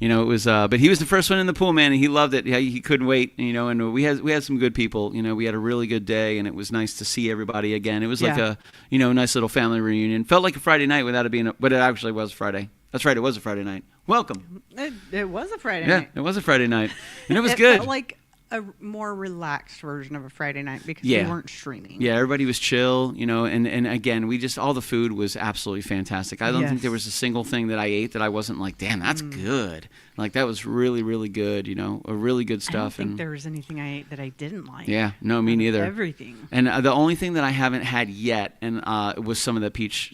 It was. But he was the first one in the pool, man, and he loved it. He couldn't wait. And we had some good people. We had a really good day, and it was nice to see everybody again. It was like Yeah. a nice little family reunion. Felt like a Friday night without it being. But it actually was Friday. That's right. It was a Friday night. Welcome. It was a Friday Yeah, night. it was a Friday night, and it was It good. felt like a more relaxed version of a Friday night because Yeah. we weren't streaming. Yeah, everybody was chill, and again, all the food was absolutely fantastic. I don't think Yes. there was a single thing that I ate that I wasn't like, damn, that's good. Like, that was really, really good, a really good I don't stuff. think And there was anything I ate that I didn't like. yeah, no, me neither. Everything. And the only thing that I haven't had yet, and was some of the peach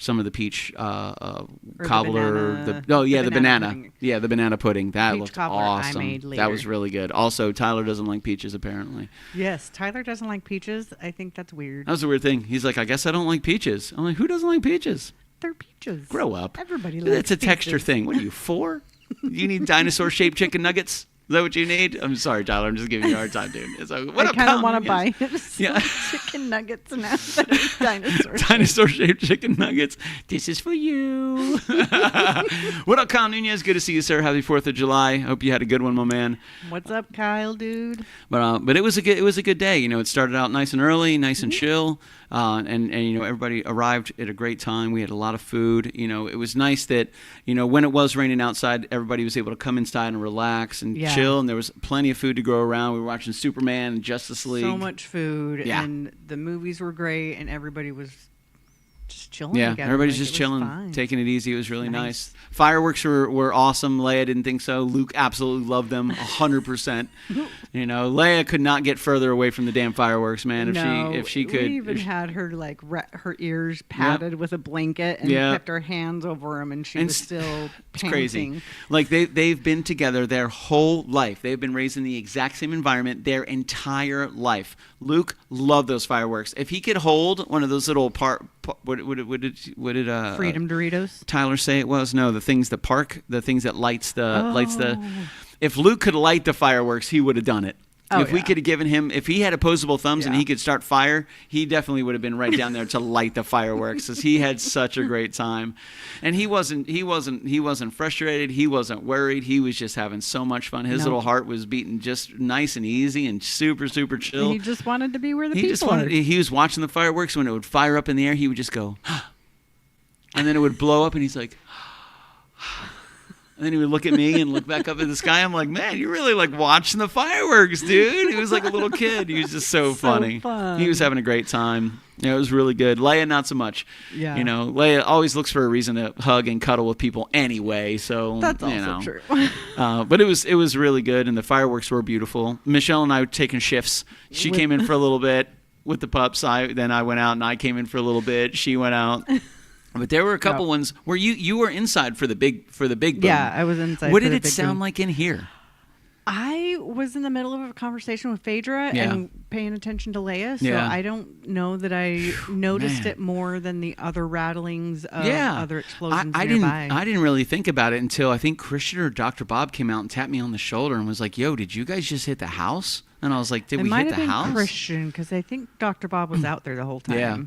cobbler. banana- The the banana. pudding. Yeah, the banana pudding. That Peach looked cobbler I awesome. made That later. was really good. Also, Tyler doesn't like peaches, apparently. Yes, Tyler doesn't like peaches. I think that's weird. That was a weird thing. He's like, I guess I don't like peaches. I'm like, who doesn't like peaches? They're peaches. Grow up. Everybody likes It's a texture peaches. thing. What are you, 4? You need dinosaur-shaped chicken nuggets? Is that what you need? I'm sorry, Tyler. I'm just giving you a hard time, dude. It's like, what I a kind of want to common- buy some chicken nuggets now instead of dinosaurs. Dinosaur-shaped chicken nuggets. This is for you. What up, Kyle Nunez? Good to see you, sir. Happy 4th of July. Hope you had a good one, my man. What's up, Kyle, dude? But it was a good day. You know, it started out nice and early, nice and chill, and you know, everybody arrived at a great time. We had a lot of food. You know, it was nice that, you know, when it was raining outside, everybody was able to come inside and relax and chill, and there was plenty of food to go around. We were watching Superman and Justice League. So much food, Yeah. and the movies were great, and everybody was just chilling Yeah, together. everybody's Like, just it was chilling, fine. taking it easy. It was really Nice. nice. Fireworks were awesome. Leia didn't think so. Luke absolutely loved them, 100%. You know, Leia could not get further away from the damn fireworks, man. If she could, we even had her like her ears padded with a blanket and Yeah. kept her hands over them, and she And was still it's panting. crazy. Like they've been together their whole life. They've been raised in the exact same environment their entire life. Luke loved those fireworks. If he could hold one of those little what did Freedom Doritos. Tyler say it was? No, the things that lights the. If Luke could light the fireworks, he would have done it. Oh, if we yeah. could have given him, if he had opposable thumbs and Yeah. he could start fire, he definitely would have been right down there to light the fireworks, because he had such a great time, and he wasn't frustrated, he wasn't worried, he was just having so much fun. His No. little heart was beating just nice and easy and super chill. He just wanted to be where the He people just wanted. are. He was watching the fireworks. When it would fire up in the air, he would just go, and then it would blow up, and he's like. And then he would look at me and look back up at the sky. I'm like, man, you're really like watching the fireworks, dude. He was like a little kid. He was just so funny. fun. He was having a great time. Yeah, it was really good. Leia, not so much. Yeah. You know, Leia always looks for a reason to hug and cuddle with people anyway. So That's you also know. true. But it was really good, and the fireworks were beautiful. Michelle and I were taking shifts. She came in for a little bit with the pups. Then I went out, and I came in for a little bit. She went out. But there were a couple ones where you were inside for the big boom. Yeah, I was inside. What for did the it big sound boom. like in here? I was in the middle of a conversation with Phaedra Yeah. and paying attention to Leia, so Yeah. I don't know that I noticed man. it more than the other rattlings of other explosions I nearby. didn't really think about it until I think Christian or Dr. Bob came out and tapped me on the shoulder and was like, "Yo, did you guys just hit the house?" And I was like, "Did it we might hit have the been house?" Christian, because I think Dr. Bob was out there the whole time. Yeah.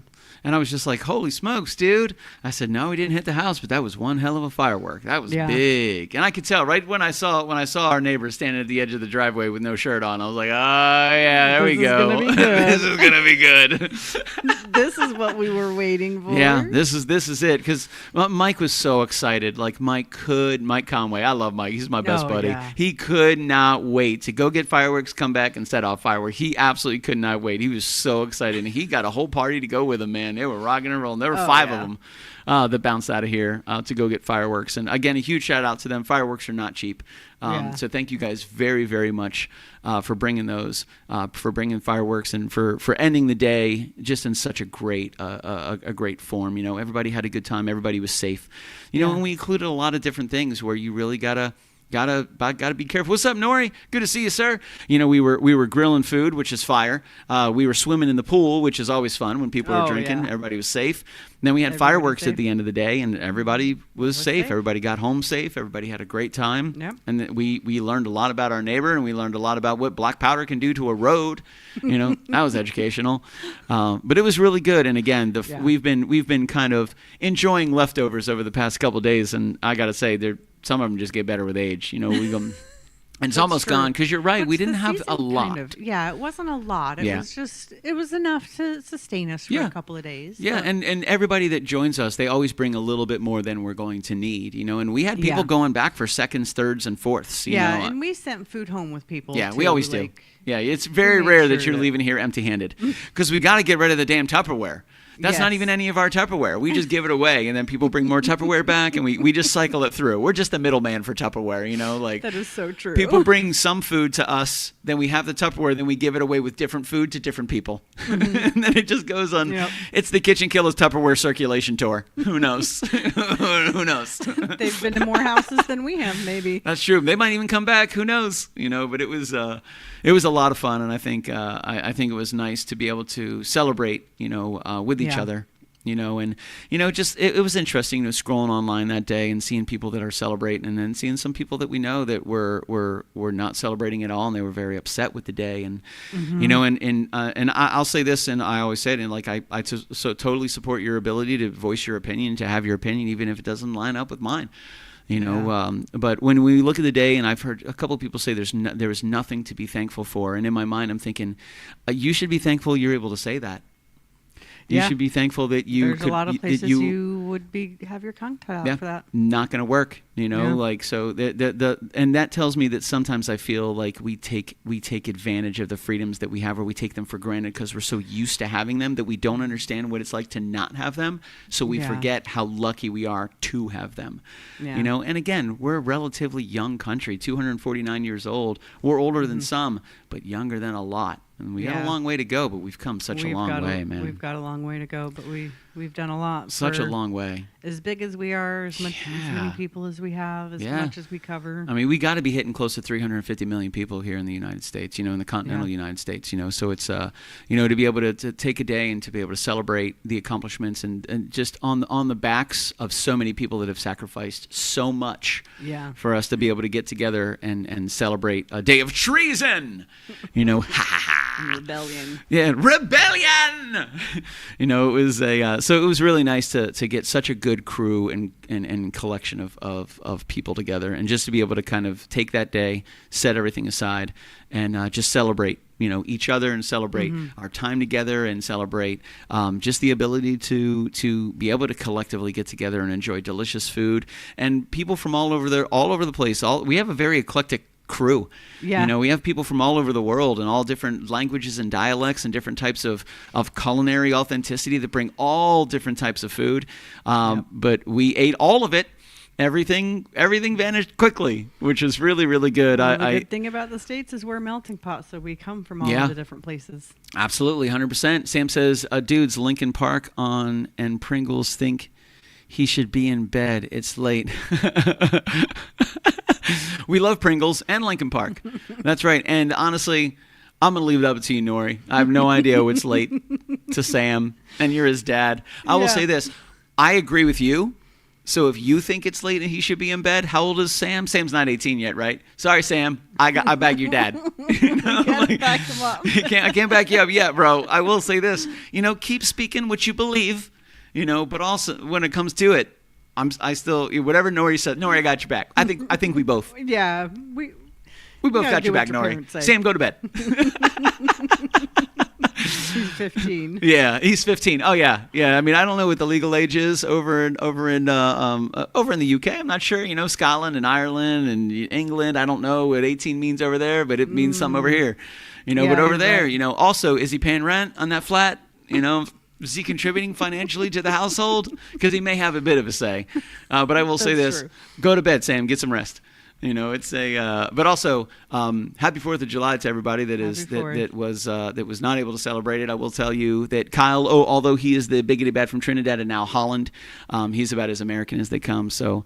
And I was just like, holy smokes, dude. I said, no, we didn't hit the house, but that was one hell of a firework. That was big. And I could tell right when I saw our neighbor standing at the edge of the driveway with no shirt on, I was like, oh, yeah, there we This is go. gonna be good. This is going to be good. This is what we were waiting for. Yeah, this is it. Because Mike was so excited. Like Mike Conway. I love Mike. He's my best Oh, buddy. yeah. He could not wait to go get fireworks, come back, and set off fireworks. He absolutely could not wait. He was so excited. And he got a whole party to go with him, man. They were rocking and rolling. There were 5 of them that bounced out of here to go get fireworks. And again, a huge shout out to them. Fireworks are not cheap. So thank you guys very, very much for bringing those, for bringing fireworks, and for ending the day just in such a great great form. You know, everybody had a good time. Everybody was safe. You know, and we included a lot of different things where you really gotta be careful. What's up, Nori? Good to see you, sir. You know, we were grilling food, which is fire. We were swimming in the pool, which is always fun when people are drinking. Yeah. Everybody was safe. And then we had Everybody fireworks safe. at the end of the day, and everybody was safe. safe. Everybody got home safe. Everybody had a great time. Yep. And then we learned a lot about our neighbor, and we learned a lot about what black powder can do to a road. You know, that was educational. But it was really good. And again, we've been kind of enjoying leftovers over the past couple of days, and I got to say, some of them just get better with age. You know, and it's That's almost true. gone, because you're right. But We didn't the have a season lot. kind of- yeah, it wasn't a lot. It was enough to sustain us for Yeah. a couple of days. Yeah, So- and everybody that joins us, they always bring a little bit more than we're going to need, you know. And we had people Yeah. going back for seconds, thirds, and fourths. You know? and we sent food home with people. Yeah, too, we always do. like- Yeah, it's very make rare sure that you're that- leaving here empty-handed, because we got to get rid of the damn Tupperware. That's Yes. not even any of our Tupperware. We just give it away, and then people bring more Tupperware back, and we just cycle it through. We're just the middleman for Tupperware, like That is so true. people bring some food to us, then we have the Tupperware, then we give it away with different food to different people. And then it just goes on. Yep. It's the KitchenKillaz Tupperware circulation tour. Who knows? Who knows? They've been to more houses than we have, maybe. That's true. They might even come back. Who knows? But it was a lot of fun, and I think I think it was nice to be able to celebrate, with each other. Just it was interesting, scrolling online that day and seeing people that are celebrating, and then seeing some people that we know that were not celebrating at all, and they were very upset with the day, and I'll say this, and I always say it, and I totally support your ability to voice your opinion, to have your opinion, even if it doesn't line up with mine. But when we look at the day, and I've heard a couple of people say there is nothing to be thankful for, and in my mind I'm thinking, you should be thankful you're able to say that. You should be thankful that There's a lot of places you would have your tongue tied out for that. Not going to work, so and that tells me that sometimes I feel like we take advantage of the freedoms that we have, or we take them for granted because we're so used to having them that we don't understand what it's like to not have them. So we forget how lucky we are to have them. Yeah. And again, we're a relatively young country, 249 years old. We're older than some, but younger than a lot. And we got a long way to go, but we've come such a long way, man. We've got a long way to go, but we've done a lot. Such a long way. As big as we are, as many people as we have, as much as we cover. I mean, we got to be hitting close to 350 million people here in the United States, in the continental United States, So it's, to be able to take a day and to be able to celebrate the accomplishments and just on the backs of so many people that have sacrificed so much for us to be able to get together and celebrate a day of treason, ha ha ha. Rebellion. Yeah, rebellion. It was so it was really nice to get such a good crew and collection of people together, and just to be able to kind of take that day, set everything aside, and just celebrate each other, and celebrate our time together, and celebrate just the ability to be able to collectively get together and enjoy delicious food, and people from all over the place. We have a very eclectic crew. We have people from all over the world, and all different languages and dialects, and different types of culinary authenticity that bring all different types of food. But we ate all of it. Everything vanished quickly, which is really, really good. The good thing about the States is we're a melting pot, so we come from all of the different places. Absolutely, 100%. Sam says, dudes, Lincoln Park on and Pringles think he should be in bed. It's late. We love Pringles and Lincoln Park. That's right. And honestly, I'm going to leave it up to you, Nori. I have no idea what's late to Sam, and you're his dad. I will say this. I agree with you. So if you think it's late and he should be in bed, how old is Sam? Sam's not 18 yet, right? Sorry, Sam. I bagged your dad. Back him up. I can't back you up yet, bro. I will say this. Keep speaking what you believe, but also when it comes to it, I still, whatever Nori said, Nori, I got your back. I think we both. Yeah, we both got your back, Nori. Sam, go to bed. He's 15. Yeah, he's 15. Oh yeah. I mean, I don't know what the legal age is over in the UK. I'm not sure. Scotland and Ireland and England. I don't know what 18 means over there, but it means something over here. But over there, right. Also, is he paying rent on that flat? Is he contributing financially to the household? Because he may have a bit of a say. But I will say this: go to bed, Sam. Get some rest. It's a. But also, happy 4th of July to everybody that was not able to celebrate it. I will tell you that Kyle, although he is the biggity bat from Trinidad and now Holland, he's about as American as they come. So,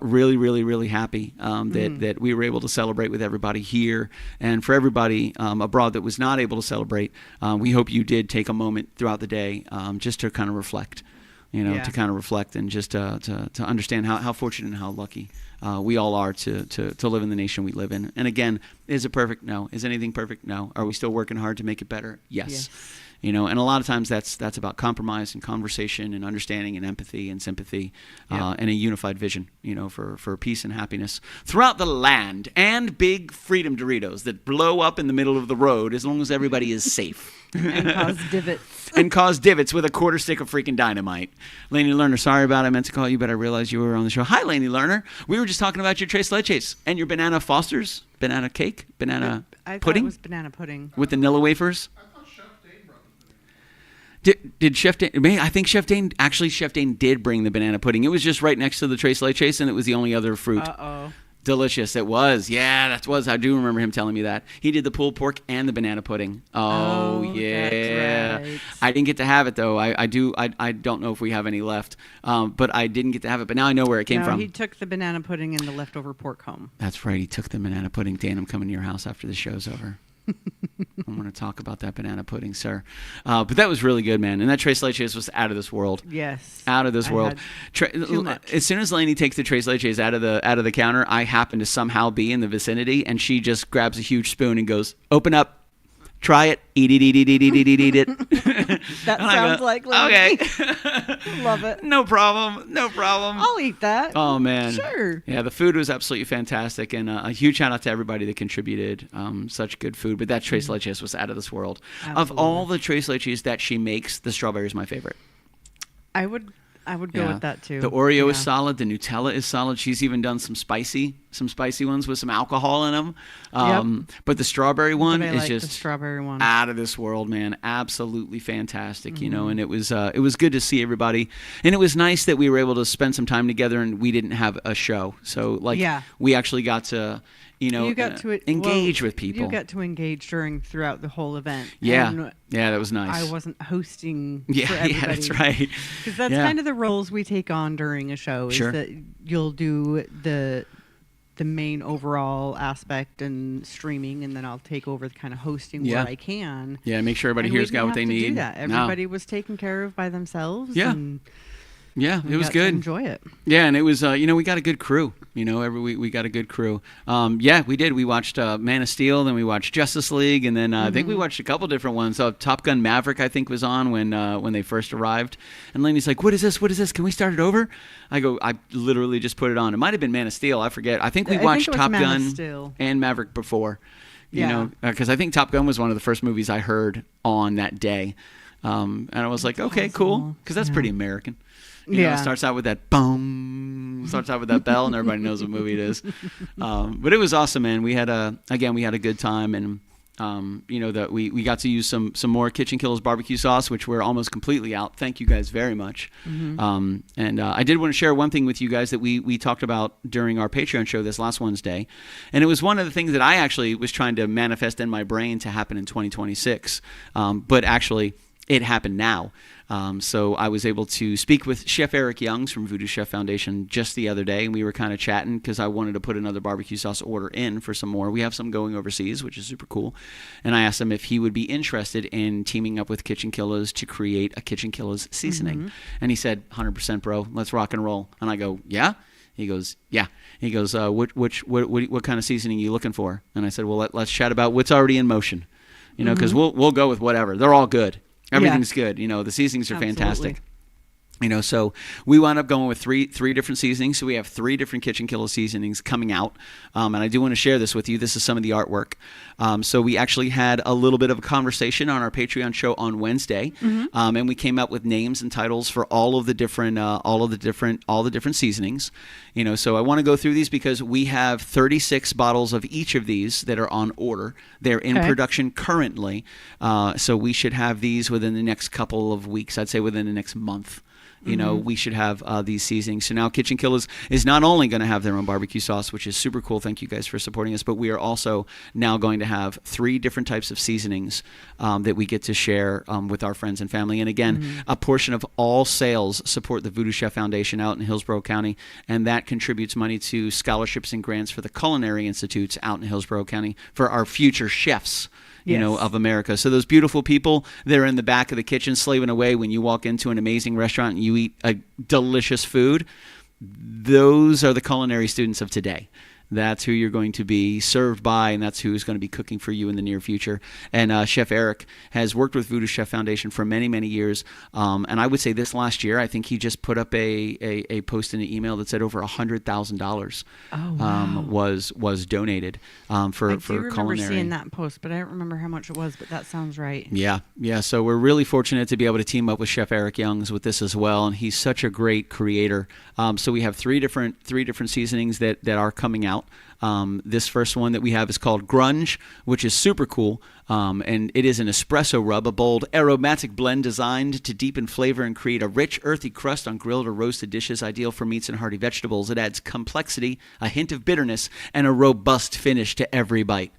really, really, really happy that we were able to celebrate with everybody here, and for everybody abroad that was not able to celebrate. We hope you did take a moment throughout the day just to kind of reflect. To kind of reflect and just to understand how fortunate and how lucky we all are to live in the nation we live in. And again, is it perfect? No. Is anything perfect? No. Are we still working hard to make it better? Yes. And a lot of times that's about compromise and conversation and understanding and empathy and sympathy and a unified vision, for peace and happiness throughout the land, and big freedom Doritos that blow up in the middle of the road as long as everybody is safe. And cause divots. And cause divots with a quarter stick of freaking dynamite. Lainey Lerner, sorry about it. I meant to call you, but I realized you were on the show. Hi, Lainey Lerner. We were just talking about your tres leches and your banana Fosters, banana cake, banana I pudding. Thought it was banana pudding. With vanilla wafers. Did Chef Dane? I think Chef Dane did bring the banana pudding. It was just right next to the tres leches, and it was the only other fruit. Uh-oh. Delicious. It was. Yeah, that was. I do remember him telling me that. He did the pulled pork and the banana pudding. Oh yeah. That's right. I didn't get to have it though. I don't know if we have any left. But I didn't get to have it. But now I know where it came from. He took the banana pudding and the leftover pork home. That's right. He took the banana pudding. Dan, I'm coming to your house after the show's over. I'm going to talk about that banana pudding, sir. But that was really good, man. And that tres leches was out of this world. Yes. Out of this world. Too much. As soon as Lainey takes the tres leches out of the counter, I happen to somehow be in the vicinity, and she just grabs a huge spoon and goes, "Open up. Try it. Eat it. That sounds like Lainey. Okay. Love it. No problem. I'll eat that. Oh, man. Sure. Yeah, the food was absolutely fantastic, and a huge shout out to everybody that contributed. Such good food. But that tres leches was out of this world. Absolutely. Of all the tres leches that she makes, the strawberry is my favorite. I would go with that too. The Oreo is solid. The Nutella is solid. She's even done some spicy ones with some alcohol in them. But the strawberry one is like just the strawberry one. out of this world, man. Absolutely fantastic, you know. And it was good to see everybody, and it was nice that we were able to spend some time together, and we didn't have a show, so we actually got to. You got to engage with people. You got to engage throughout the whole event. Yeah, and that was nice. I wasn't hosting for Yeah, everybody. that's right. Because that's kind of the roles we take on during a show. Is that you'll do the main overall aspect and streaming, and then I'll take over the kind of hosting where I can. Yeah, make sure everybody here's got what they need. Do that. Everybody was taken care of by themselves. Yeah. And yeah, it was good. Enjoy it. Yeah, and it was, we got a good crew. Every week we got a good crew. Yeah, we did. We watched Man of Steel, then we watched Justice League, and then I think we watched a couple different ones. Top Gun Maverick, I think, was on when they first arrived. And Lainey's like, "What is this? What is this? Can we start it over?" I go, "I literally just put it on. It might have been Man of Steel. I forget. I think we watched Top Gun and Maverick before. Because I think Top Gun was one of the first movies I heard on that day. And I was like, okay, cool, because that's pretty American. It starts out with that boom, starts out with that bell, and everybody knows what movie it is. But it was awesome, man. We had a good time, and that we got to use some more KitchenKillaz barbecue sauce, which we're almost completely out. Thank you guys very much. And I did want to share one thing with you guys that we talked about during our Patreon show this last Wednesday, and it was one of the things that I actually was trying to manifest in my brain to happen in 2026, but actually it happened now. So I was able to speak with Chef Eric Youngs from Voodoo Chef Foundation just the other day, and we were kind of chatting because I wanted to put another barbecue sauce order in for some more. We have some going overseas, which is super cool. And I asked him if he would be interested in teaming up with KitchenKillaz to create a KitchenKillaz seasoning. And he said, 100%, bro, let's rock and roll. And I go, yeah? He goes, yeah. He goes, what kind of seasoning are you looking for? And I said, well, let's chat about what's already in motion. Because we'll go with whatever. They're all good. Everything's good. The seasonings are fantastic. So we wound up going with three different seasonings. So we have 3 different KitchenKillaz seasonings coming out. And I do want to share this with you. This is some of the artwork. So we actually had a little bit of a conversation on our Patreon show on Wednesday. And we came up with names and titles for all the different seasonings. So I want to go through these because we have 36 bottles of each of these that are on order. They're in production currently. So we should have these within the next couple of weeks. I'd say within the next month. We should have these seasonings. So now KitchenKillaz is not only going to have their own barbecue sauce, which is super cool. Thank you guys for supporting us. But we are also now going to have 3 different types of seasonings that we get to share with our friends and family. And again, a portion of all sales support the Voodoo Chef Foundation out in Hillsborough County. And that contributes money to scholarships and grants for the culinary institutes out in Hillsborough County for our future chefs. Of America. So those beautiful people, they're in the back of the kitchen slaving away when you walk into an amazing restaurant and you eat a delicious food. Those are the culinary students of today. That's who you're going to be served by, and that's who's going to be cooking for you in the near future. And Chef Eric has worked with Voodoo Chef Foundation for many, many years. And I would say this last year, I think he just put up a post in an email that said over $100,000 was donated for culinary. I remember seeing that post, but I don't remember how much it was, but that sounds right. Yeah. So we're really fortunate to be able to team up with Chef Eric Youngs with this as well, and he's such a great creator. So we have three different seasonings that are coming out. out. This first one that we have is called Grunge, which is super cool. And it is an espresso rub, a bold aromatic blend designed to deepen flavor and create a rich, earthy crust on grilled or roasted dishes, ideal for meats and hearty vegetables. It adds complexity, a hint of bitterness, and a robust finish to every bite.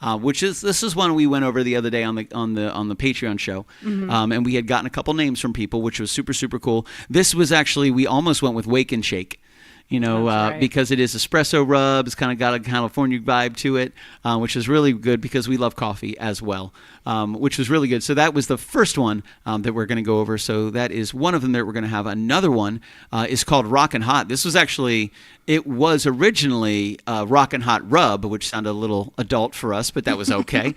This is one we went over the other day on the Patreon show, and we had gotten a couple names from people, which was super, super cool. This was actually, we almost went with Wake and Shake. Because it is espresso rub. It's kind of got a California vibe to it, which is really good because we love coffee as well, which was really good. So that was the first one that we're going to go over. So that is one of them that we're going to have. Another one is called Rockin' Hot. This was actually, it was originally Rockin' Hot Rub, which sounded a little adult for us, but that was okay.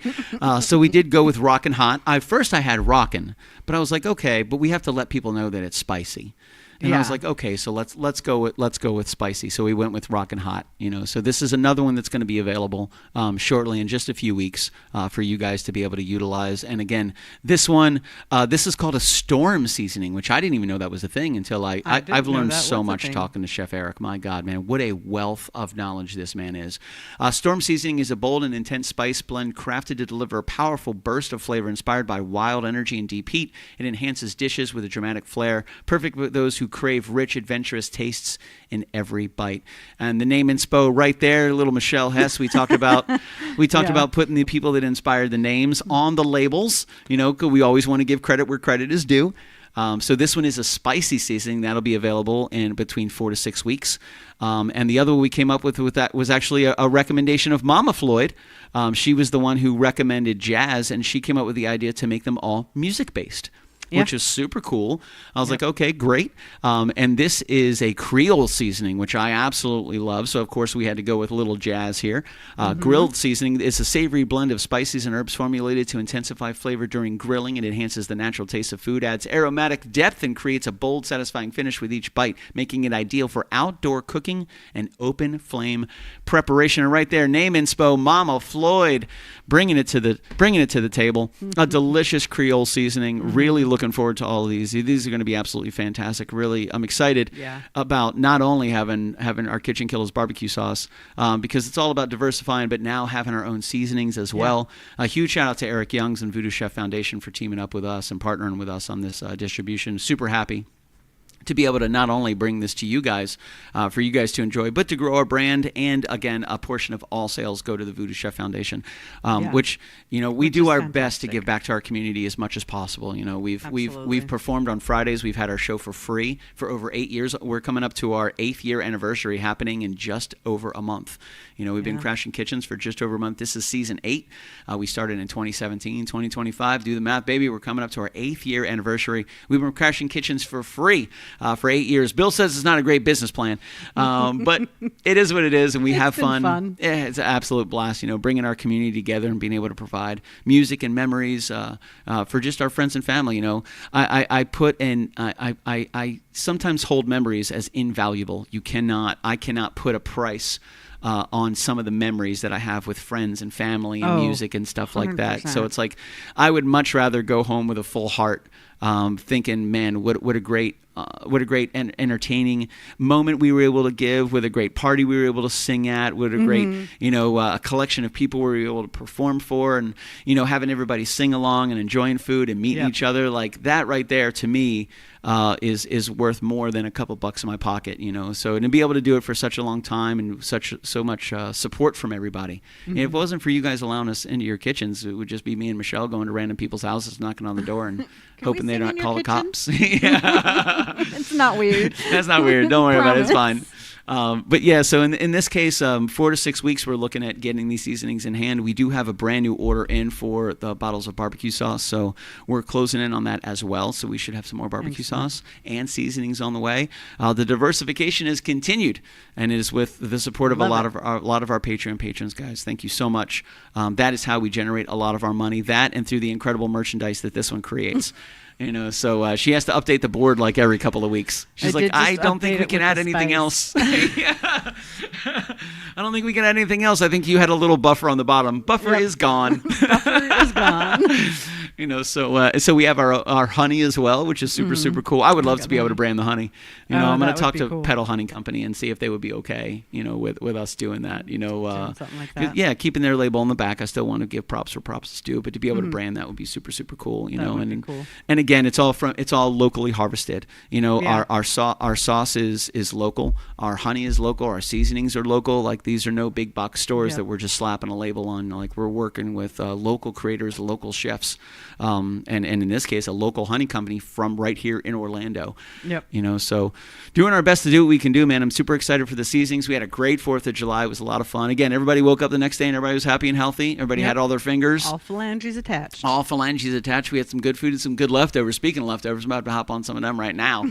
So we did go with Rockin' Hot. First I had Rockin', but I was like, okay, but we have to let people know that it's spicy. And I was like, okay, so let's go with spicy. So we went with Rockin' Hot. So this is another one that's going to be available shortly in just a few weeks for you guys to be able to utilize. And again, this one, this is called a storm seasoning, which I didn't even know that was a thing until I've learned so much talking to Chef Eric. My God, man, what a wealth of knowledge this man is. Storm seasoning is a bold and intense spice blend crafted to deliver a powerful burst of flavor inspired by wild energy and deep heat. It enhances dishes with a dramatic flair, perfect with those who crave rich, adventurous tastes in every bite. And the name inspo right there, little Michelle Hess, we talked about putting the people that inspired the names on the labels, because we always want to give credit where credit is due. So this one is a spicy seasoning that'll be available in between 4 to 6 weeks. And the other one we came up with that was actually a recommendation of Mama Floyd. She was the one who recommended jazz, and she came up with the idea to make them all music-based. Which is super cool. I was like, okay, great. And this is a Creole seasoning, which I absolutely love. So, of course, we had to go with a little jazz here. Grilled seasoning is a savory blend of spices and herbs formulated to intensify flavor during grilling. It enhances the natural taste of food, adds aromatic depth, and creates a bold, satisfying finish with each bite, making it ideal for outdoor cooking and open flame preparation. And right there, name inspo, Mama Floyd, bringing it to the table. A delicious Creole seasoning. Really looking forward to all of these. These are going to be absolutely fantastic. Really, I'm excited about not only having our KitchenKillaz barbecue sauce, because it's all about diversifying, but now having our own seasonings as well. A huge shout out to Eric Youngs and Voodoo Chef Foundation for teaming up with us and partnering with us on this distribution. Super happy to be able to not only bring this to you guys, for you guys to enjoy, but to grow our brand. And again, a portion of all sales go to the Voodoo Chef Foundation, which we do our best to give back to our community as much as possible. We've performed on Fridays. We've had our show for free for over 8 years. We're coming up to our 8th year anniversary, happening in just over a month. We've been crashing kitchens for just over a month. This is season 8. We started in 2017, 2025. Do the math, baby. We're coming up to our 8th year anniversary. We've been crashing kitchens for free for 8 years. Bill says it's not a great business plan, but it is what it is, and we have fun. Yeah, it's an absolute blast, bringing our community together and being able to provide music and memories for just our friends and family. I sometimes hold memories as invaluable. I cannot put a price on some of the memories that I have with friends and family and music and stuff 100%. Like that. So it's like I would much rather go home with a full heart, thinking, man, what a great and entertaining moment we were able to give, with a great party we were able to sing at, with a great, a collection of people we were able to perform for, and, having everybody sing along and enjoying food and meeting each other. Like that right there, to me, is worth more than a couple bucks in my pocket, So, and to be able to do it for such a long time and so much support from everybody. And if it wasn't for you guys allowing us into your kitchens, it would just be me and Michelle going to random people's houses, knocking on the door and hoping they don't call the cops. It's not weird. That's not weird. Don't worry about it. It's fine. But yeah, so in this case, 4 to 6 weeks, we're looking at getting these seasonings in hand. We do have a brand new order in for the bottles of barbecue sauce, so we're closing in on that as well. So we should have some more barbecue sauce and seasonings on the way. The diversification is continued, and it is with the support of a lot of our Patreon patrons, guys. Thank you so much. That is how we generate a lot of our money. That and through the incredible merchandise that this one creates. So she has to update the board like every couple of weeks. She's like, I don't think we can add anything else. I don't think we can add anything else. I think you had a little buffer on the bottom. Buffer is gone. Buffer is gone. So we have our honey as well, which is super cool. I would love to be able to brand the honey. I'm going to talk to Petal Honey Company and see if they would be okay, with us doing that. Doing something like that. Yeah, keeping their label on the back. I still want to give props where props is due, but to be able to brand that would be super cool. That would be cool. And again, it's all locally harvested. Our sauce is local. Our honey is local. Our seasonings are local. Like, these are no big box stores that we're just slapping a label on. Like, we're working with local creators, local chefs, and in this case, a local honey company from right here in Orlando. Yep. So doing our best to do what we can do, man. I'm super excited for the seasonings. We had a great 4th of July. It was a lot of fun. Again, everybody woke up the next day and everybody was happy and healthy. Everybody had all their fingers. All phalanges attached. All phalanges attached. We had some good food and some good leftovers. Speaking of leftovers, I'm about to hop on some of them right now.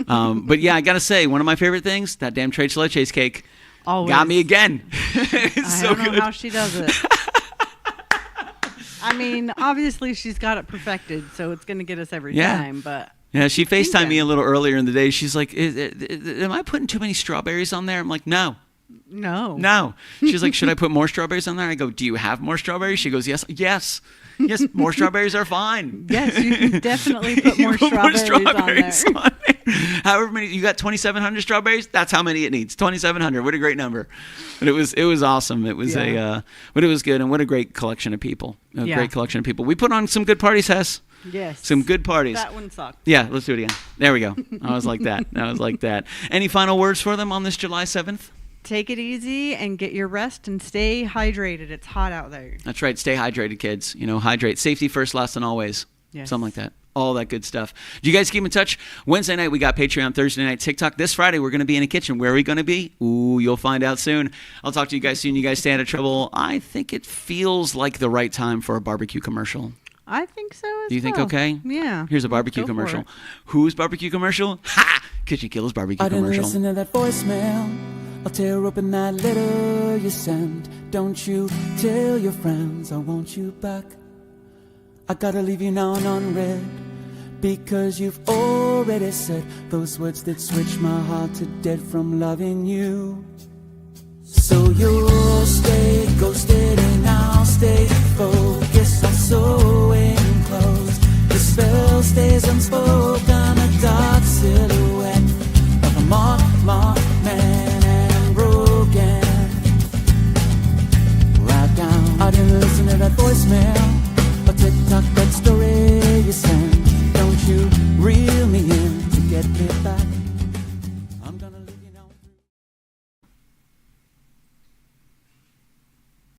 But yeah, I got to say, one of my favorite things, that damn Tres Leches cake. Always. Got me again. It's I so don't know good. how she does it. I mean, obviously she's got it perfected, so it's going to get us every time. But yeah, she FaceTimed me a little earlier in the day. She's like, am I putting too many strawberries on there? I'm like, no. She's like, should I put more strawberries on there? I go, do you have more strawberries? She goes, yes, more strawberries are fine. Yes, you can definitely put more strawberries on there. However many, you got 2,700 strawberries, that's how many it needs. 2,700. What a great number. But it was awesome. It was but it was good, and what a great collection of people. Great collection of people. We put on some good parties, Hess. Yes. Some good parties. That one sucked. Yeah, let's do it again. There we go. I was like that. Any final words for them on this July 7th? Take it easy and get your rest and stay hydrated. It's hot out there. That's right. Stay hydrated, kids. Hydrate. Safety first, last, and always. Yes. Something like that. All that good stuff. Do you guys keep in touch? Wednesday night, we got Patreon. Thursday night, TikTok. This Friday, we're going to be in the kitchen. Where are we going to be? Ooh, you'll find out soon. I'll talk to you guys soon. You guys stay out of trouble. I think it feels like the right time for a barbecue commercial. I think so as well. Do you think okay? Yeah. Here's a barbecue commercial. Whose barbecue commercial? Ha! KitchenKillaz barbecue I didn't commercial. listen to that voicemail. I'll tear open that letter you sent. Don't you tell your friends I want you back. I gotta leave you now and unread, because you've already said those words that switch my heart to dead from loving you. So you'll stay ghosted and I'll stay focused on sewing clothes. The spell stays unspoken, a dark silhouette